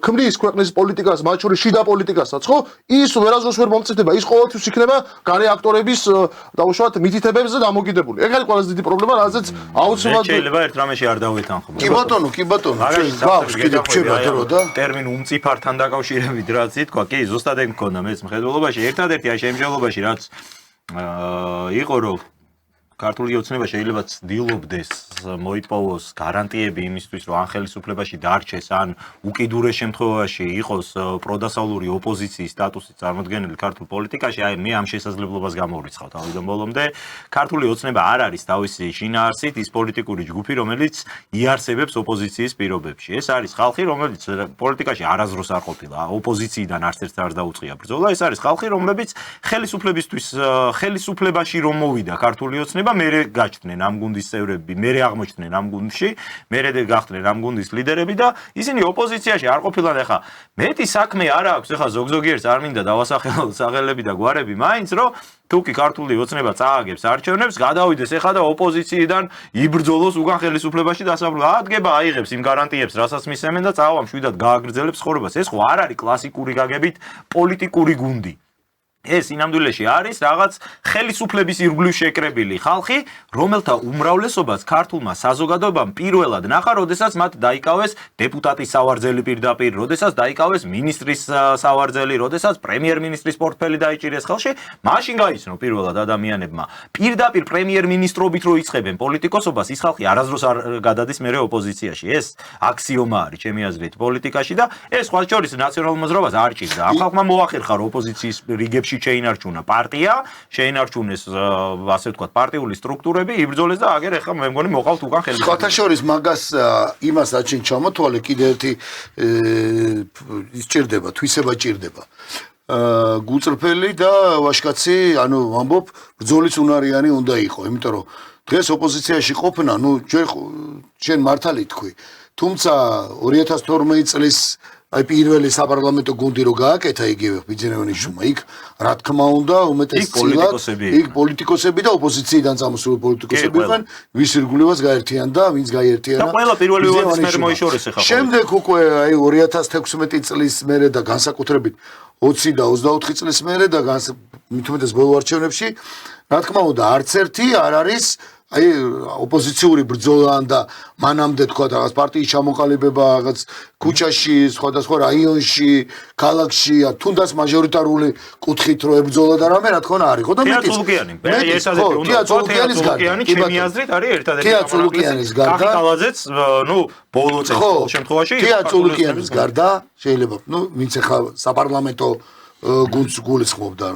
ქმნის ქვეყნის პოლიტიკას, მათ შორის შიდა პოლიტიკასაც, ხო? ის ვერასდროს ვერ მომწიფდება, ის ყოველთვის იქნება გარე აქტორების დაუშვათ მითითებებზე დამოკიდებული. ეგ არის ყველაზე დიდი პრობლემა, რაზეც აუცილებლად შეიძლება ერთ რამეში არ დავეთანხმო. კი ბატონო, გვაქვს კიდევ რჩება დრო და ტერმინ უმწიფართან დაკავშირებით რაც ითქვა, კი, ზუსტად ეგ მქონდა მეც მხედველობაში, ერთადერთი აი შემჯელობაში რაც იყო რომ ქართული ოცნება შეიძლება ცდილობდეს მოიპოვოს გარანტიები იმისთვის, რომ ან ხელისუფლებაში დარჩეს, ან უკიდურეს შემთხვევაში იყოს პროდასავლური ოპოზიციის სტატუსით წარმოდგენილი ქართულ პოლიტიკაში, აი მე ამ შესაძლებლობას გამოვრიცხავ თავიდან ბოლომდე. ქართული ოცნება არ არის თავისი შინაარსით ის პოლიტიკური ჯგუფი, რომელიც იარსებებს ოპოზიციის პირობებში. ეს არის ხალხი, რომელიც პოლიტიკაში არასდროს არ ყოფილა, ოპოზიციიდან არც ერთს არ დაუწყია ბრძოლა. ეს არის ხალხი, რომლებიც ხელისუფლებისთვის, ხელისუფლებაში რომ მოვიდა ქართული ოცნება იქნება, მერე გაჩნდნენ ამ გუნდის წევრები, მერე აღმოჩნდნენ ამ გუნდში, მერე გახდნენ ამ გუნდის ლიდერები და ისინი ოპოზიციაში არ ყოფილან. ეხა მეტი საქმე არ აქვს, ეხა ზოგ-ზოგიერს არ მინდა დავასახელოთ სახელები და გვარები, მაინც რომ თუკი ქართული ოცნება წააგებს არჩევნებს, გადავიდეს ეხა და ოპოზიციიდან იბრძოლოს უკან ხელისუფლებაში დასაბლო. ადგება აიღებს იმ გარანტიებს, რასაც მისცემენ და წავა მშვიდად გააგრძელებს ცხოვრებას. ეს ხო არ არის კლასიკური გაგებით პოლიტიკური გუნდი. ეს ინამდვილეში არის რაღაც ხელისუფლების ირგვლივ შეკრებილი ხალხი, რომელთა უმრავლესობას ქართულმა საზოგადოებამ პირველად ნახა, როდესაც მათ დაიკავეს დეპუტატის სავარძელი პირდაპირ, როდესაც დაიკავეს მინისტრის სავარძელი, როდესაც პრემიერ-მინისტრის პორტფელი დაიჭირეს ხელში, მაშინ გაიცნო პირველად ადამიანებმა. პირდაპირ პრემიერ-მინისტრობით რო იწყებენ პოლიტიკოსობას, ის ხალხი არასდროს არ გადადის მერე ოპოზიციაში. ეს აქსიომა არის ჩემი აზრით პოლიტიკაში და ეს სხვა შორის ნაციონალურ მოძრაობას არ ჭირდა. ამ ხალხმა მოახერხა რომ ოპოზიციის რიგებში შეინარჩუნა პარტია, შეინარჩუნეს ასე ვთქვათ პარტიული სტრუქტურები, იბრძოლეს და აგერ ახლა მე მგონი მოყავთ უკან ხელისუფლება. სხვათა შორის მაგას იმას აჩენ ჩამოთვალე კიდე ერთი სჭირდება, თვისება ჭირდება. გულწრფელი და ვაჟკაცი, ანუ ვამბობ, ბრძოლის უნარიანი უნდა იყო, იმიტომ რომ დღეს ოპოზიციაში ყოფნა, შენ მართალი თქვი, თუმცა 2012 წლის აი პირველი საპარლამენტო გუნდი რო გააკეთა იგივე ბიძინეონიშვილმა იქ რა თქმა უნდა უმეტესწილად იქ პოლიტიკოსები და ოპოზიციიდან წამოსული პოლიტიკოსები იყვნენ ვის ირგვლივაც გაერთიანდა ვინც გაერთიანა და ყველა პირველი ვადის მე მოიშორეს ახლა შემდეგ უკვე აი 2016 წლის მერე და განსაკუთრებით 20 და 24 წლის მერე და მithumetes ბოლო არჩევნებში რა თქმა უნდა არც ერთი არ არის აი ოპოზიციური ბრძოლა და მანამდე თქვა რაღაც პარტიის ჩამოყალიბება რაღაც ქუჩაში, სხვადასხვა რაიონში, ქალაქში, თუნდაც მაჟორიტარული კუთხით რო ებრძოლა და რამე რა თქმა უნდა არისო და მეტიც. თეატრულუკიანი, ჩემი აზრით არის ერთადერთი. თეატრულუკიანის გარდა, კახიტალაძეც, ბოლო წელს ყოველ შემთხვევაში თეატრულუკიანის გარდა შეიძლება, ვინც ახლა საპარლამენტო გუნდს გულისხმობდა,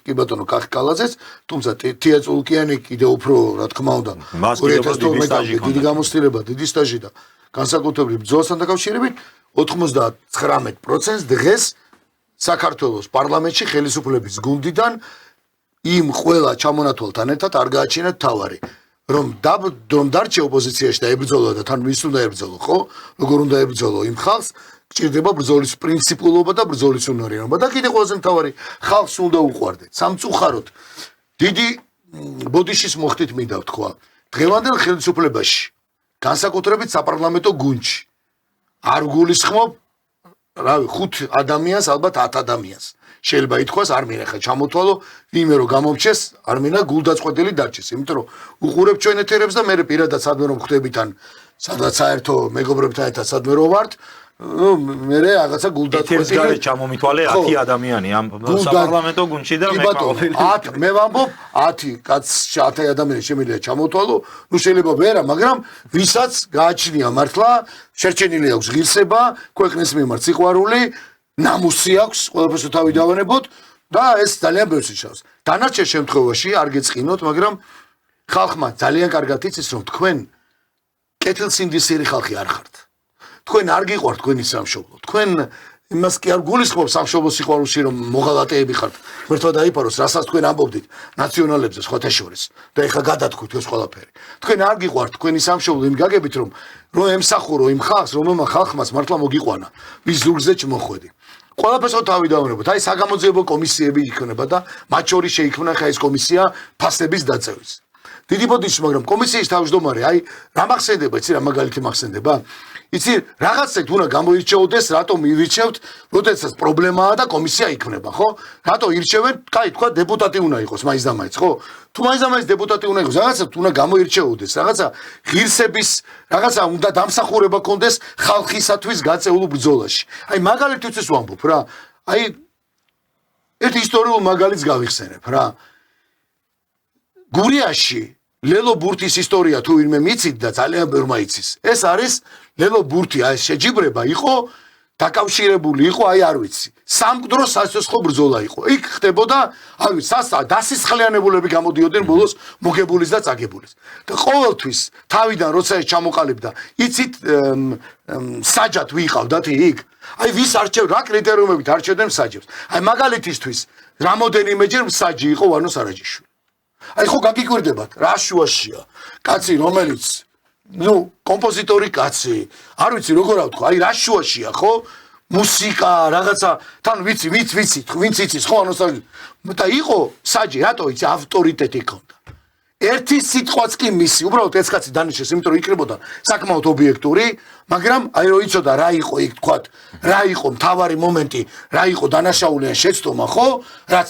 კი ბატონო კახიტალაძეც, თუმცა თეატრულუკიანი კიდე უფრო, რა თქმა უნდა, 2012 დიდი გამოცდილება, დიდი სტაჟი და განსაკუთრებით ბრძოლასთან დაკავშირებით 99% დღეს საქართველოს პარლამენტში ხელისუფლების გუნდიდან იმ ყველა ჩამონათვალთან ერთად არ გააჩინათ თავარი, რომ დარჩე ოპოზიციაში და ებრძოლა და თან ვის უნდა ებრძოლო, ხო? როგორ უნდა ებრძოლო იმ ხალხს? გჭირდება ბრძოლის პრინციპულობა და ბრძოლის უნარიანობა და კიდე ყველაზე მთავარი ხალხს უნდა უყვარდეთ. სამწუხაროდ დიდი ბოდიშის მოხდით მინდა ვთქვა. დღევანდელ ხელისუფლებაში განსაკუთრებით საპარლამენტო გუნდში არ გულისხმობ რავი 5 ადამიანს ალბათ 10 ადამიანს შეიძლება ითქვას არ მინდა ხა ჩამოთვალო ვიმე რომ გამომჩეს არ მინდა გულდაწყვეტილი დარჩეს იმიტომ რომ უყურებ ჩვენ ეთერებს და მე პირადად სადმე რომ ხვდებიდან სადაც საერთო მეგობრებთან ერთად სადმე რომ ვართ მე რაღაცა გულდაწყვეტილი ეთერს ჩამომითვალე 10 ადამიანი ამ საპარლამენტო გუნდში და მე ყოფილი 10 მე ვამბობ 10 კაც 10 ადამიანი შემიძლია ჩამოთვალო შეიძლება ვერა მაგრამ ვისაც გააჩნია მართლა შერჩენილი აქვს ღირსება ქვეყნის მიმართ სიყვარული ნამუსი აქვს ყველაფერს თავი დავანებოთ და ეს ძალიან ბევრს იშავს დანარჩენ შემთხვევაში არ გეწყინოთ მაგრამ ხალხმა ძალიან კარგად იცის რომ თქვენ კეთილსინდისიერი ხალხი არ ხართ თქვენ არ გიყვართ თქვენი სამშობლო თქვენ იმას კი არ გულისხმობ სამშობლოს სიყვარულში რომ მოღალატეები ხართ ღმერთმა დაიფაროს რასაც თქვენ ამბობდით ნაციონალებზე სხვათა შორის და ეხლა გადათქვით ეს ყველაფერი თქვენ არ გიყვართ თქვენი სამშობლო იმ გაგებით რომ ემსახურო იმ ხალხს რომელმა ხალხმაც მართლა მოგიყვანა ვის ზურგზე ჩმოხვედი ყველაფერს თავი დავუნებოთ აი საგამოძიებო კომისიები იქნება და მათ შორის შეიქმნა ხა ეს კომისია ფასების დაწევის დიდი ბოდიში მაგრამ კომისიის თავმჯდომარე აი რა მახსენდება იცი რა მაგალითი მახსენდება იცი რაღაცეთ უნდა გამოირჩეოდეს რატომ ირჩევთ როდესაც პრობლემაა და კომისია იქნება ხო რატო ირჩევენ კაი თქვა დეპუტატი უნდა იყოს მაინც და მაინც ხო თუ მაინც და მაინც დეპუტატი უნდა იყოს რაღაცა უნდა გამოირჩეოდეს რაღაცა ღირსების რაღაცა უნდა დამსახურება კონდეს ხალხისათვის გაწეულ ბრძოლაში აი მაგალითიც ეს ვამბობ რა აი ერთ ისტორიულ მაგალითს გავიხსენებ რა გურიაში ლელო ბურთის ისტორია თუ ვინმე მიცით და ძალიან ბევრმა იცის ეს არის ლელო ბურთი აი შეჯიბრება იყო დაკავშირებული იყო აი არ ვიცი სამკვდრო სასიცოცხლო ბრძოლა იყო იქ ხდებოდა არ ვიცი დასისხლიანებულები გამოდიოდნენ ბოლოს მოგებულის და წაგებულის და ყოველთვის თავიდან როცა ეს ჩამოყალიბდა იცით საჯად ვიყავდათ იქ აი ვის არჩევ რა კრიტერიუმებით არჩევდნენ საჯებს აი მაგალითისთვის რამოდენიმეჯერ საჯი იყო ვანო სარაჯიშვილი აი ხო გაგიკვირდებათ, რა შუაშია? კაცი, რომელიც კომპოზიტორი კაცი, არ ვიცი როგორ ავთქვა, აი რა შუაშია, ხო? მუსიკა, რაღაცა, თან ვიცი, ვინც იცის, ხო, და იყო საჯი, რატო იცი, ავტორიტეტი ჰქონდა. ერთი სიტყვაც კი მისი, უბრალოდ ეს კაცი დანიშნეს, იმიტომ რომ იქნებოდა საკმაოდ ობიექტური, მაგრამ აი რომ იცოდა რა იყო იქ თქვათ, რა იყო მთავარი მომენტი, რა იყო დანაშაული ან შეცდომა, ხო? რაც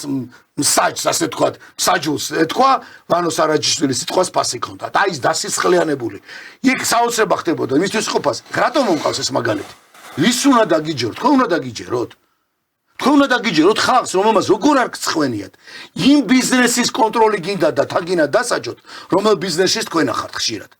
საჯს ასე თქვათ, საჯულს ეთქვა, ვანო სარაჯიშვილის სიტყვას ფასი ჰქონდა. და ის დასისხლიანებული. იქ საოცრება ხდებოდა მისთვის ყოფას. რატომ მომყავს ეს მაგალითი? ვის უნდა დაგიჯეროთ? თქვენ უნდა დაგიჯეროთ? თქვენ უნდა დაგიჯეროთ ხალხს, რომელმაც როგორ არ გწხვენიათ. იმ ბიზნესის კონტროლი გინდა და თაგინა დასაჯოთ, რომელ ბიზნესში თქვენ ახართ ხშირად.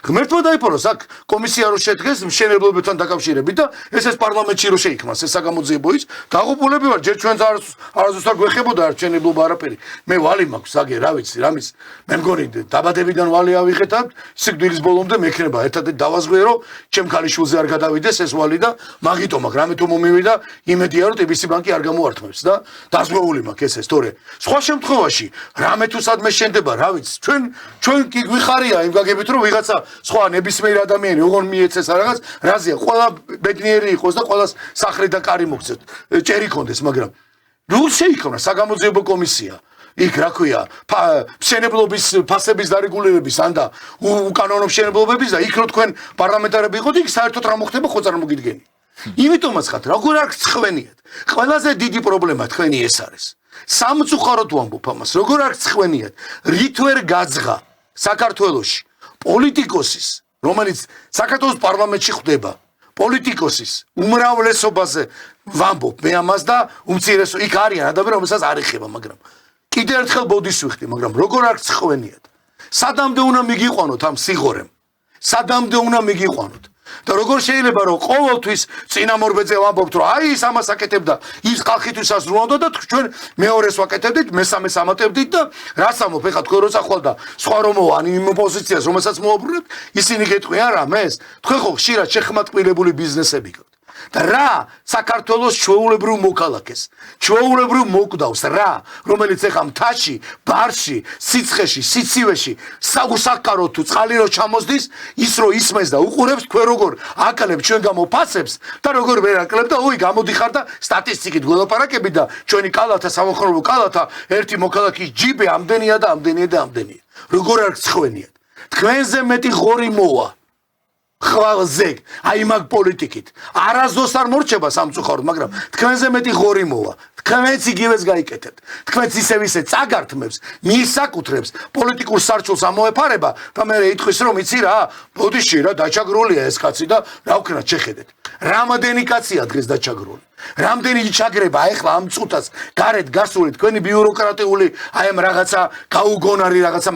ღმერთმა დაიფოროს აქ კომისია რო შედგეს მშენებლობებთან დაკავშირებით და ეს პარლამენტში რო შეიქმნას ეს საგამოძიებო ის დაღუპულები ვარ ჯერ ჩვენც არასდროს არ გვეხებოდა არ მშენებლობა არაფერი მე ვალი მაქვს აგე რა ვიცი რამის მე მგონი დაბადებიდან ვალი ავიღეთ სიკვდილის ბოლომდე მექნება ერთადერთი დავაზღვიე რომ ჩემ ქალიშვილზე არ გადავიდეს ეს ვალი და მაგიტომ აქ რამე თუ მომივიდა იმედია რომ TBC ბანკი არ გამოართმევს და დაზღვეული მაქვს ეს თორე სხვა შემთხვევაში რამე თუ სადმე შენდება რა ვიცი ჩვენ კი გვიხარია იმ გაგებით რომ ვიღაცა სხვა ნებისმიერ ადამიანი როგორ მიეცეს რაღაც რაზეა ყველა ბედნიერი იყოს და ყველას სახლი და კარი მოგცეთ ჭერი კონდეს მაგრამ რო შეიქმნა საგამოძიებო კომისია იქ რა ქვია მშენებლობის ფასების დარეგულირების ან და უკანონო მშენებლობების და იქ რო თქვენ პარლამენტარები იყოთ იქ საერთოდ რა მოხდება ხო წარმოგიდგენი იმიტომაც ხათ როგორ არ გწხვენიათ ყველაზე დიდი პრობლემა თქვენი ეს არის სამწუხაროდ ვამბობ ამას როგორ არ გწხვენიათ რით ვერ გაძღა საქართველოში პოლიტიკოსის, რომელიც საქართველოს პარლამენტში ხდება, პოლიტიკოსის უმრავლესობაზე ვამბობ მე ამას და უმცირესო იქ არიან ადამიანები, რომელსაც არ ეხება, მაგრამ კიდევ ერთხელ ბოდის ვიხდი, მაგრამ როგორ არ გწხვენიათ? სადამდე უნდა მიგიყვანოთ ამ სიღორემ? სადამდე უნდა მიგიყვანოთ? და როგორ შეიძლება რომ ყოველთვის წინამორბედზე ვამბობთ რომ აი ის ამას აკეთებდა ის ხალხითვისაც რუანდა და ჩვენ მეორეს ვაკეთებდით მესამეს ამატებდით და რაც ამობ ეხლა თქვენ როცა ხვალ და სხვა რომოვან იმ პოზიციას რომელსაც მოუბრუნებთ ისინი გეტყვიან რა მეს თქვენ ხო ხშირად შეხმატკბილებული ბიზნესები გაქვთ და რა საქართველოს ჩვეულებრივ მოქალაქეს ჩვეულებრივ მოკდავს რა რომელიც ეხა მთაში ბარში სიცხეში სიცივეში საკარო თუ წყალი რო ჩამოსდის ის რო ისმეს და უყურებს თქვენ როგორ აკლებთ ჩვენ გამოფასებს და როგორ ვერ აკლებთ და ოი გამოდიხარ და სტატისტიკით გველაპარაკებით და ჩვენი კალათა სამოხმარებო კალათა ერთი მოქალაქის ჯიბე ამდენია და ამდენია და ამდენია როგორ არ გწხვენიათ თქვენზე მეტი ღორი მოვა ხვალზე აი მაგ პოლიტიკით არასდროს არ მორჩება სამწუხაროდ მაგრამ თქვენზე მეტი ღორი მოვა თქვენც იგივეს გაიკეთებთ თქვენც ისე წაგართმევს მისაკუთრებს პოლიტიკურ სარჩულს ამოეფარება და მე იტყვის რომ იცი რა ბოდიში რა დაჩაგრულია ეს კაცი და რა ვქნათ შეხედეთ რამოდენი კაცია დღეს დაჩაგრული რამდენი ჩაგრება ეხლა ამ წუთას გარეთ გასული თქვენი ბიუროკრატიული აი ამ რაღაცა გაუგონარი რაღაცა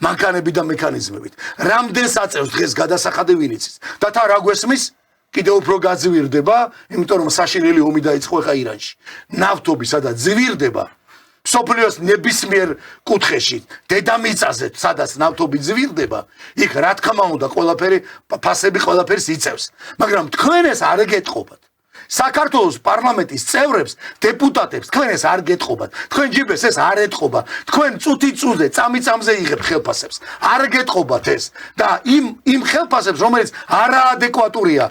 მანქანები და მექანიზმებით რამდენს აწევს დღეს გადასახადი ვინიცის და თა რა გვესმის კიდევ უფრო გაძვირდება იმიტომ რომ საშინელი ომი დაიწყო ეხა ირანში ნავთობი სადაც ძვირდება სოფლიოს ნებისმიერ კუთხეში დედამიწაზე სადაც ნავთობი ძვირდება იქ რა თქმა უნდა ყველაფერი ფასები ყველაფერს იწევს მაგრამ თქვენ ეს არ გეტყობათ საქართველოს პარლამენტის წევრებს, დეპუტატებს, თქვენ ეს არ გეტყობათ. თქვენ ჯიბეს ეს არ ეტყობა. თქვენ წუთი-წუთზე, წამი-წამზე იღებთ ხელფასებს. არ გეტყობათ ეს. და იმ ხელფასებს, რომელიც არაადეკვატურია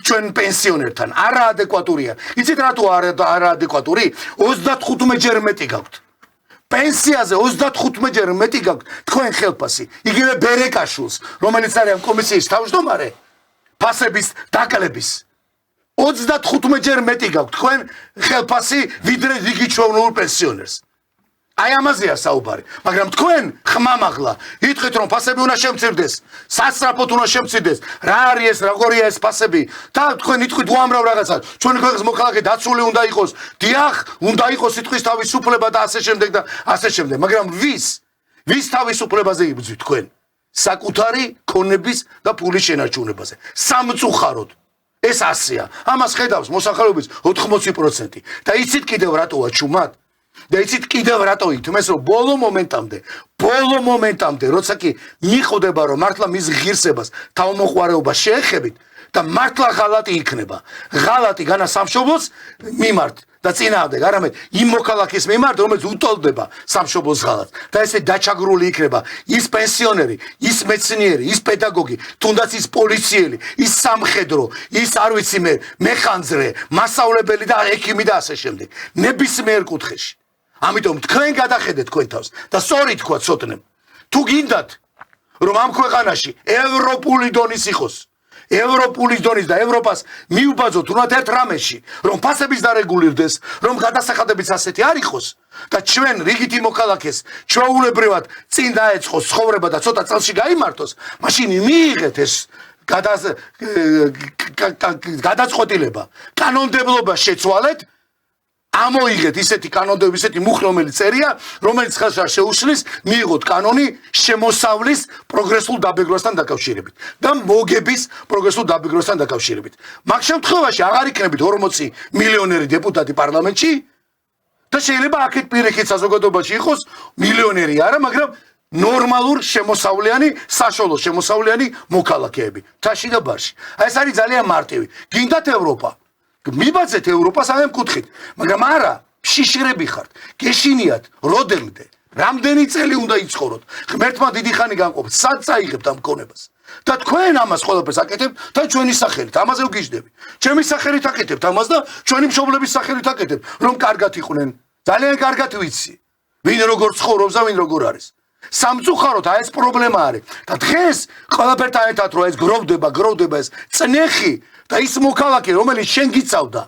ჩვენ პენსიონერთან, არაადეკვატურია. იცით რატო არაადეკვატური? 35-ჯერ მეტი გაქვთ. პენსიაზე 35-ჯერ მეტი გაქვთ თქვენ ხელფასი. იგივე ბერეკაშვილს, რომელიც არის ამ კომისიის თავმჯდომარე, ფასების დაკლების 35-ჯერ მეტი გაქვთ თქვენ ხელფასი ვიდრე რიგი ჩვეულებრივ პენსიონერს. აი ამაზეა საუბარი, მაგრამ თქვენ ხმამაღლა იტყვით რომ ფასები უნდა შემცირდეს, სასწრაფოდ უნდა შემცირდეს. რა არის ეს, როგორია ეს ფასები? და თქვენ იტყვით უამრავ რაღაცას. ჩვენი ქვეყნის მოქალაქე დაცული უნდა იყოს, დიახ, უნდა იყოს სიტყვის თავისუფლება და ასე შემდეგ და ასე შემდეგ. მაგრამ ვის თავისუფლებაზე იბრძვით თქვენ? საკუთარი ქონების და ფულის შენარჩუნებაზე. სამწუხაროდ ეს ასეა. ამას ხედავს მოსახლეობის 80% და იცით კიდევ რატოა ჩუმად? და იცით კიდევ რატო ითმეს რომ ბოლო მომენტამდე როცა კი მიხვდება რომ მართლა მის ღირსებას თავმოყარეობას შეეხებით და მართლა ღალატი იქნება. ღალატი განა სამშობლოს მიმართ და წინააღმდეგ, არამედ იმ მოქალაქის მიმართ, რომელიც უტოლდება სამშობლოს ღალატს და ესე დაჩაგრული იქნება ის პენსიონერი, ის მეცნიერი, ის პედაგოგი, თუნდაც ის პოლიციელი, ის სამხედრო, ის არ ვიცი მე, მეხანძრე, მასწავლებელი და ექიმი და ასე შემდეგ. ნებისმიერ კუთხეში. ამიტომ თქვენ გადახედეთ თქვენ თავს და სწორი თქვა ცოტნემ. თუ გინდათ რომ ამ ქვეყანაში ევროპული დონის იყოს ევროპული დონის და ევროპას მიუბაძოთ უნდათ ერთ რამეში, რომ ფასების დარეგულირდეს, რომ გადასახადებიც ასეთი არ იყოს და ჩვენ რიგითი მოქალაქეს ჩვეულებრივად წინ დაეწყოს ცხოვრება და ცოტა წელში გაიმართოს, მაშინ მიიღეთ ეს გადაწყვეტილება, კანონმდებლობა შეცვალეთ, ამოიღეთ ისეთი კანონმდებლობა, ისეთი მუხლი, რომელიც წერია, რომელიც ხელს არ შეუშლის, მიიღოთ კანონი შემოსავლის პროგრესულ დაბეჭდვასთან დაკავშირებით და მოგების პროგრესულ დაბეჭდვასთან დაკავშირებით. მაგ შემთხვევაში აღარ იქნებით 40 მილიონერი დეპუტატი პარლამენტში და შეიძლება აქეთ პირიქით საზოგადოებაში იყოს მილიონერი არა, მაგრამ ნორმალურ შემოსავლიანი, საშუალო შემოსავლიანი მოქალაქეები. თაში და ბარში. აი ეს არის ძალიან მარტივი. გინდათ ევროპა მიბაძეთ ევროპას ამ კუთხით, მაგრამ არა, შიშრები ხართ, გეშინიათ, როდემდე, რამდენი წელი უნდა იცხოვროთ, ღმერთმა დიდი ხანი განყოფთ, სად წაიღებთ ამ მქონებას და თქვენ ამას ყველაფერს აკეთებთ და ჩვენი სახელით, ამაზე ვგიჟდები, ჩემი სახელით აკეთებთ ამას და ჩვენი მშობლების სახელით აკეთებთ, რომ კარგად იყვნენ, ძალიან კარგად ვიცი, ვინ როგორ ცხოვრობს და ვინ როგორ არის. სამწუხაროდ აი ეს პრობლემა არის და დღეს ყველაფერთან ერთად რომ ეს გროვდება ეს წნეხი და ის მოქალაქე, რომელიც შენ გიცავდა,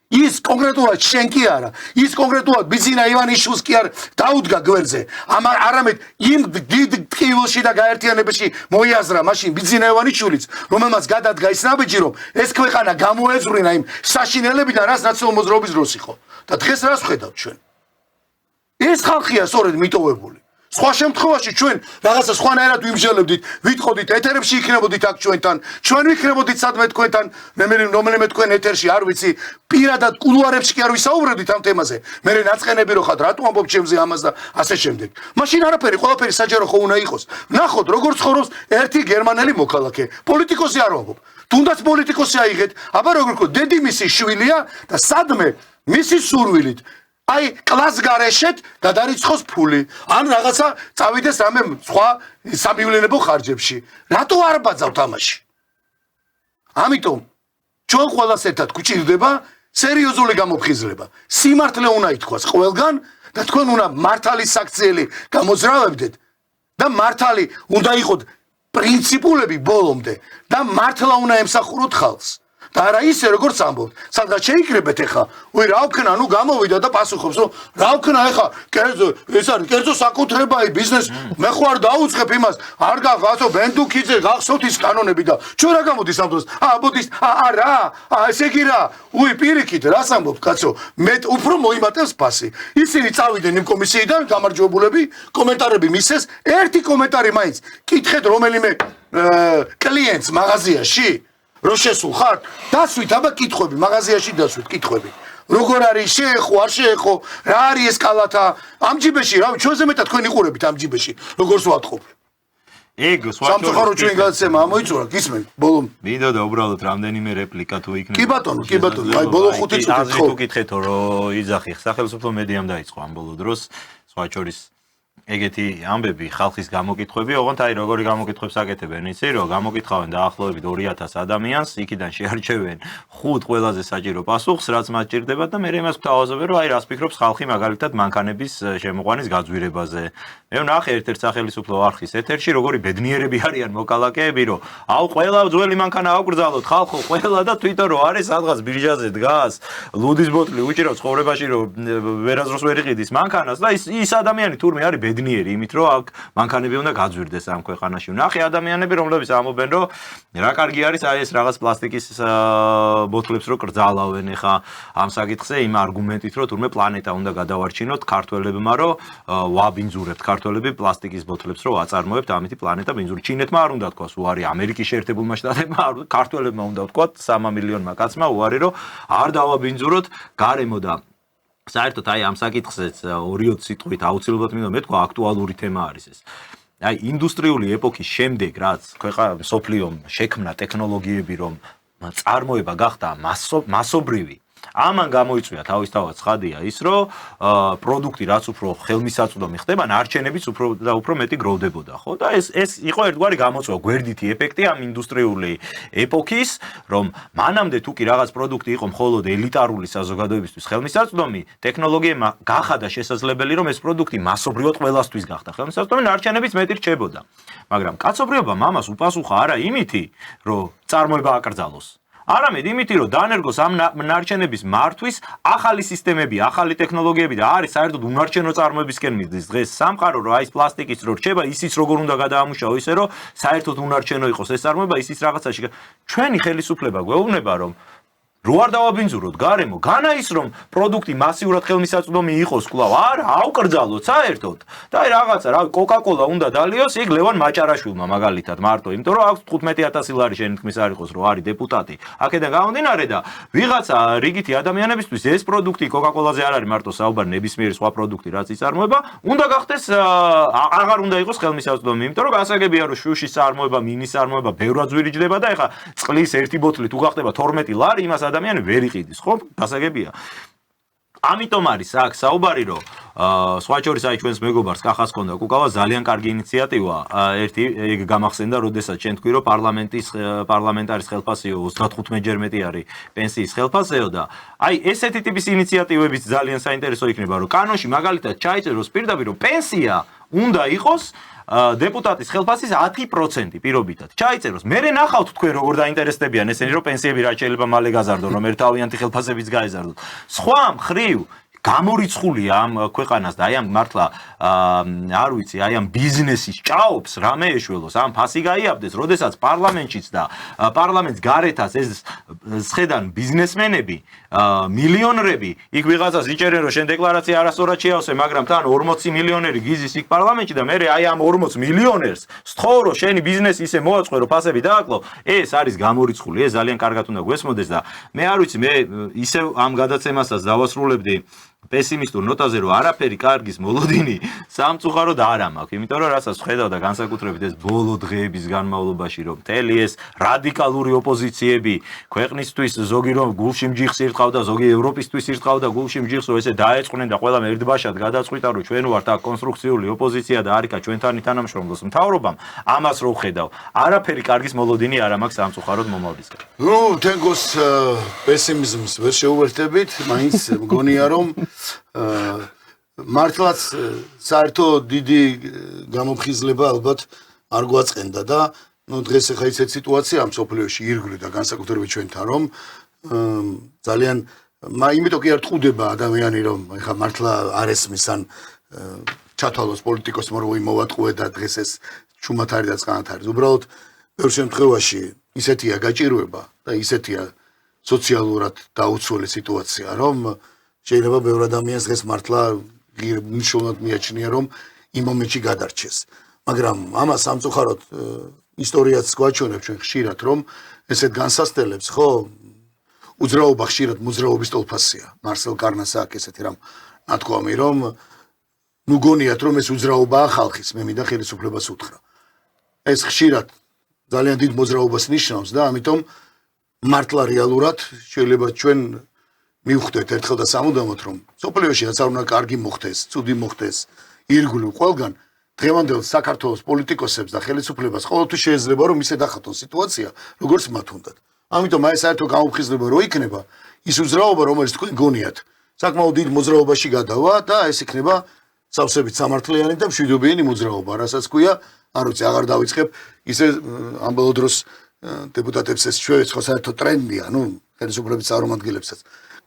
ის კონკრეტულად შენ კი არა, ის კონკრეტულად ბიზინა ივანიშვილს კი არ დაუდგა გვერდზე, არამედ იმ დიდ ტკივილში და გაერთიანებაში მოიაზრა მაშინ ბიზინა ივანიშვილიც, რომელმაც გადადგა ის ნაბიჯი, რომ ეს ქვეყანა გამოეძღვნა იმ საშინელებიდან, რაც ნაციონალურ მოძრაობის დროს იყო. და დღეს რას ვხედავთ ჩვენ? ეს ხალხია სწორედ მიტოვებული. სხვა შემთხვევაში ჩვენ რაღაცა სხვანაირად ვიმჟელებდით, ვიტყოდით, ეთერებში იქნებოდით აქ ჩვენთან, ჩვენ ვიქნებოდით სადმე თქვენთან, რომელიმე თქვენ ეთერში არ ვიცი, პირადად კულუარებში კი არ ვისაუბრებდით ამ თემაზე. მე ნაწყენები რო ხართ, რატო ამბობ ჩემზე ამას და ასე შემდეგ. მაშინ არაფერი, ყველაფერი საჯარო ხო უნდა იყოს. ნახოთ, როგორ ცხოვრობს ერთი გერმანელი მოქალაქე. პოლიტიკოსი არ ვამბობ. თუნდაც პოლიტიკოსი აიღეთ, აბა როგორ ხო, დედიმისი შვილია და სადმე მისი სურვილით აი კლას გარეშეთ გადარიცხოს ფული. ან რაღაცა წავიდეს რამე სხვა სამივლენებო ხარჯებში. რატო არ ბაძავთ ამაში? ამიტომ ჩვენ ყველას ერთად გვჭირდება სერიოზული გამოფხიზლება. სიმართლე უნდა ითქვას ყველგან და თქვენ უნდა მართალის საქციელი გამოძრავებდეთ და მართალი უნდა იყოთ პრინციპულები ბოლომდე და მართლა უნდა ემსახუროთ ხალხს. და არა ისე როგორც ამბობთ, სადღაც შეიკრებეთ ეხა, უი რა ვქნა, ნუ გამოვიდა და პასუხობს, რომ რა ვქნა ეხა, კერძო, ეს არის კერძო საკუთრებაა ბიზნეს, მე ხო არ დაუწყებ იმას, არ გახსოვ ბენდუკიძე, გახსოვთ ის კანონები და ჩვენ რა გამოდის ამ დროს? ამბოდის, რა, ესე იგი რა, უი პირიქით, რას ამბობ, კაცო, მე უფრო მოიმატებს ფასი. ისინი წავიდნენ იმ კომისიიდან, გამარჯვებულები, კომენტარები მისცეს, ერთი კომენტარი მაინც, კითხეთ რომელიმე კლიენტს მაღაზიაში რო შესულ ხარ, დასვით აბა კითხვები, მაღაზიაში დასვით კითხვები. როგორ არის შეეხო, არ შეეხო, რა არის ეს კალათა? ამ ჯიბეში, რავი, ჩვენზე მეტად თქვენ იყურებით ამ ჯიბეში, როგორც ვატყობ. ეგ სამწუხარო ჩვენი გადაცემა ამოიწურა, გისმენთ, ბოლომ. მინდოდა და უბრალოდ რამდენიმე რეპლიკა თუ იქნება. კი ბატონო, აი ბოლო 5 წუთით ხო. თუ გითხეთო, რომ იძახი, სახელმწიფო მედიამ დაიწყო ამ ბოლო დროს, სხვა შორის ეგეთი ამბები, ხალხის გამოკითხვები, ოღონდ აი როგორი გამოკითხვებს აკეთებენ იცი, რომ გამოკითხავენ დაახლოებით 2000 ადამიანს, იქიდან შეარჩევენ 5 ყველაზე საჭირო პასუხს, რაც მათ ჭირდება და მე იმას გვთავაზობენ, რომ აი რას ფიქრობს ხალხი მაგალითად მანქანების შემოყვანის გაძვირებაზე. მე ვნახე ერთ-ერთ სახელმწიფო არხის ეთერში, როგორი ბედნიერები არიან მოკალაკეები, რომ აუ ყველა ძველი მანქანა აუკრძალოთ, ხალხო, ყველა და თვითონ რომ არის სადღაც ბირჟაზე დგას, ლუდის ბოთლი უჭირავს ცხოვრებაში, რომ ვერასდროს ვერ იყიდის მანქანას და ის ადამიანი თურმე არის ბედნიერი იმით რომ აქ მანქანები უნდა გაძვირდეს ამ ქვეყანაში. ნახე ადამიანები რომლებიც ამბობენ რომ რა კარგი არის აი ეს რაღაც პლასტიკის ბოთლებს რო კრძალავენ ეხა ამ საკითხზე იმ არგუმენტით რომ თურმე პლანეტა უნდა გადავარჩინოთ ქართველებმა რომ ვაბინძურებთ ქართველები პლასტიკის ბოთლებს რო აწარმოებთ ამითი პლანეტა ბინძური. ჩინეთმა არ უნდა თქვას უარი ამერიკის შეერთებულმა შტატებმა არ ქართველებმა უნდა თქვათ 3 მილიონმა კაცმა უარი რომ არ დავაბინძუროთ გარემო და საერთოდ აი ამ საკითხზეც 2-3 სიტყვით აუცილებლად მინდა მეთქვა აქტუალური თემა არის ეს. აი ინდუსტრიული ეპოქის შემდეგ რაც მსოფლიომ შექმნა ტექნოლოგიები რომ წარმოება გახდა მასობრივი ამან გამოიწვია თავისთავად ცხადია ის, რომ პროდუქტი რაც უფრო ხელმისაწვდომი ხდება, ნარჩენებიც უფრო და უფრო მეტი გროვდებოდა, ხო? და ეს იყო ერთგვარი გამოწვევა, გვერდითი ეფექტი ამ ინდუსტრიული ეპოქის, რომ მანამდე თუ კი რაღაც პროდუქტი იყო მხოლოდ ელიტარული საზოგადოებისთვის ხელმისაწვდომი, ტექნოლოგიებმა გახადა შესაძლებელი, რომ ეს პროდუქტი მასობრივად ყველასთვის გახდა ხელმისაწვდომი, ნარჩენებიც მეტი რჩებოდა. მაგრამ კაცობრიობამ ამას უპასუხა არა იმითი, რომ წარმოება აკრძალოს. არამედ იმითი, რომ დაანერგოს ამ ნარჩენების მართვის ახალი სისტემები, ახალი ტექნოლოგიები და არის საერთოდ უნარჩენო წარმოებისკენ მისდის დღეს სამყარო, რომ აი ეს პლასტიკის რო რჩება, ისიც როგორ უნდა გადაამუშავო ისე, რომ საერთოდ უნარჩენო იყოს ეს წარმოება, ისიც რაღაცაში. ჩვენი ხელისუფლება გვეუბნება, რომ რო არ დავაბინძუროთ გარემო, განა ის რომ პროდუქტი მასიურად ხელმისაწვდომი იყოს კვლავ, არა, აუკრძალოთ საერთოდ. და აი რაღაცა, რა კოკა-კოლა უნდა დალიოს იქ ლევან მაჭარაშვილმა მაგალითად მარტო, იმიტომ რომ აქვს 15000 ლარი შენითქმის არ იყოს, რომ არის დეპუტატი. აქედან გამომდინარე და ვიღაცა რიგითი ადამიანებისთვის ეს პროდუქტი კოკა-კოლაზე არ არის მარტო საუბარი, ნებისმიერი სხვა პროდუქტი რაც იწარმოება, უნდა გახდეს აღარ უნდა იყოს ხელმისაწვდომი, იმიტომ რომ გასაგებია რომ შუშის წარმოება, მინის წარმოება ბევრად ზვირიჯდება და ეხა წყლის ერთი ბოთლი თუ გახდება 12 ლარი, იმას ადამიანი ვერ იყიდის, ხო? გასაგებია. ამიტომ არის აქ საუბარი, რომ სხვა შორის აი ჩვენს მეგობარს კახას ჰქონდა კუკავა ძალიან კარგი ინიციატივა. ერთი ეგ გამახსენდა, როდესაც ჩვენ თქვი, რომ პარლამენტარის ხელფასიო 35 ჯერ მეტი არის პენსიის ხელფასეო და აი ესეთი ტიპის ინიციატივებიც ძალიან საინტერესო იქნება, რომ კანონში მაგალითად ჩაიწეროს პირდაპირ, რომ პენსია უნდა იყოს დეპუტატის ხელფასის 10% პირობითად. ჩაიწეროს. მე ნახავთ თქვენ როგორ დაინტერესდებიან ესენი, რომ პენსიები რა შეიძლება მალე გაზარდონ, რომ ერთავიანთი ხელფასებიც გაეზარდონ. სხვა მხრივ გამორიცხულია ამ ქვეყანას და აი ამ მართლა არ ვიცი, აი ამ ბიზნესის ჭაობს რამე ეშველოს, ამ ფასი გაიაბდეს, როდესაც პარლამენტშიც და პარლამენტს გარეთაც ეს სხედან ბიზნესმენები, მილიონრები, იქ ვიღაცას იჭერენ, რომ შენ დეკლარაცია არასწორად შეავსე, მაგრამ თან 40 მილიონერი გიზის იქ პარლამენტში და მე აი ამ 40 მილიონერს სთხოვ, რომ შენი ბიზნესი ისე მოაწყო, რომ ფასები დააკლო, ეს არის გამორიცხული, ეს ძალიან კარგად უნდა გვესმოდეს და მე არ ვიცი, მე ისევ ამ გადაცემასაც დავასრულებდი პესიმისტურ ნოტაზე, რომ არაფერი კარგის მოლოდინი სამწუხაროდ არ მაქვს, იმიტომ რომ რასაც ხედავ და განსაკუთრებით ეს ბოლო დღეების განმავლობაში, რომ მთელი ეს რადიკალური ოპოზიციები ქვეყნისთვის ზოგი რომ გულში მჯიხს ირტყავდა, ზოგი ევროპისთვის ირტყავდა გულში მჯიხს, რომ ესე დაეწყნენ და ყველამ ერთბაშად გადაწყვიტა, რომ ჩვენ ვართ აქ კონსტრუქციული ოპოზიცია და არიქა ჩვენთან თანამშრომლობს მთავრობამ, ამას რო ხედავ, არაფერი კარგის მოლოდინი არ მაქვს სამწუხაროდ მომავლისკენ. ნუ თენგოს პესიმიზმს ვერ შეუერთებით, მაინც მგონია რომ მართლაც საერთოდ დიდი გამოფხიზლება ალბათ არ გვაწყენდა და ნუ დღეს ახლა ისეთ სიტუაცია მსოფლიოში ირგვლივ და განსაკუთრებით ჩვენთან რომ ძალიან იმიტომ კი არ ტყუდება ადამიანი რომ ახლა მართლა არ ესმის ან ჩათვალოს პოლიტიკოსმა რომ იმოვატყუე და დღეს ეს ჩუმად არის და წყანად არის. უბრალოდ ბევრ შემთხვევაში ისეთია გაჭირვება და ისეთია სოციალურად დაუცველი სიტუაცია რომ შეიძლება ბევრ ადამიანს დღეს მართლა მნიშვნელოვნად მიაჩნია რომ იმ მომენტში გადარჩეს. მაგრამ ამას სამწუხაროდ ისტორიაც გვაჩვენებს ჩვენ ხშირად რომ ესეთ განსასწრებს ხო უძრაობა ხშირად მოძრაობის ტოლფასია. მარსელ კარნას აქვს ესეთი რამ ნათქვამი რომ ნუ გონიათ რომ ეს უძრაობაა ხალხის, მე მინდა ხელისუფლებას უთხრა. ეს ხშირად ძალიან დიდ მოძრაობას ნიშნავს და ამიტომ მართლა რეალურად შეიძლება ჩვენ მივხვდეთ ერთხელ და სამუდამოდ რომ სოფლიოში რაც არ უნდა კარგი მოხდეს, ცუდი მოხდეს, ირგვლივ ყველგან დღევანდელ საქართველოს პოლიტიკოსებს და ხელისუფლებას ყოველთვის შეიძლება რომ ისე დახატონ სიტუაცია, როგორც მათ უნდათ. ამიტომ აი საერთო გამოფხიზლება რო იქნება, ის უძრაობა რომელიც თქვენ გონიათ, საკმაოდ დიდ მოძრაობაში გადავა და ეს იქნება სავსებით სამართლიანი და მშვიდობიანი მოძრაობა, რასაც ქვია, არ ვიცი, აღარ დავიწყებ, ისე ამ ბოლო დროს დეპუტატებს ეს ჩვენს ხო საერთო ტრენდია, ნუ ხელისუფლების წარმომადგენლებსაც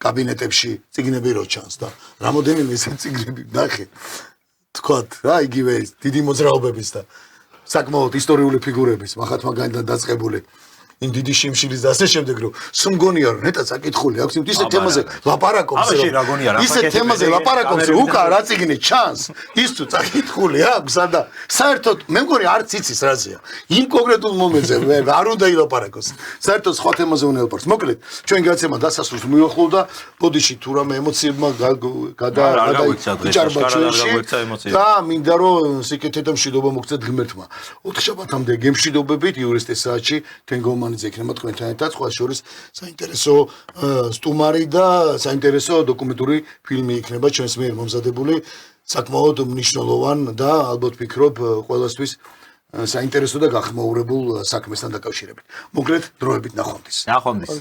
კაბინეტებში წიგნები რო ჩანს და რამოდენიმე ეს წიგნები ნახე თქვათ რა იგივე დიდი მოძრაობების და საკმაოდ ისტორიული ფიგურების მახათმა განიდან დაწყებული იმ დიდი შიმშილის და ასე შემდეგ რომ სულ მგონია რომ ნეტა საკითხული აქვს იმ ისეთ თემაზე ლაპარაკობს რომ ისეთ თემაზე ლაპარაკობს რომ უკან რა წიგნი ჩანს ის თუ საკითხული აქვს და საერთოდ მე მგონი არც იცის რაზეა იმ კონკრეტულ მომენტზე არ უნდა ილაპარაკოს საერთოდ სხვა თემაზე უნდა ილაპარაკოს მოკლედ ჩვენ გაცემა დასასრულს მივახულდა ბოდიში თუ რამე ემოციებმა გადაიჭარბა ჩვენში და მინდა რომ სიკეთე და მშვიდობა მოგცეთ ღმერთმა ოთხშაბათამდე გემშვიდობებით იურისტის საათში თენგომან მამანიძე იქნება თქვენთან ერთად, სხვა შორის საინტერესო სტუმარი და საინტერესო დოკუმენტური ფილმი იქნება ჩვენს მიერ მომზადებული, საკმაოდ მნიშვნელოვან და ალბათ ვფიქრობ ყველასთვის საინტერესო და გახმაურებულ საქმესთან დაკავშირებით. მოკლედ დროებით ნახვამდის. ნახვამდის.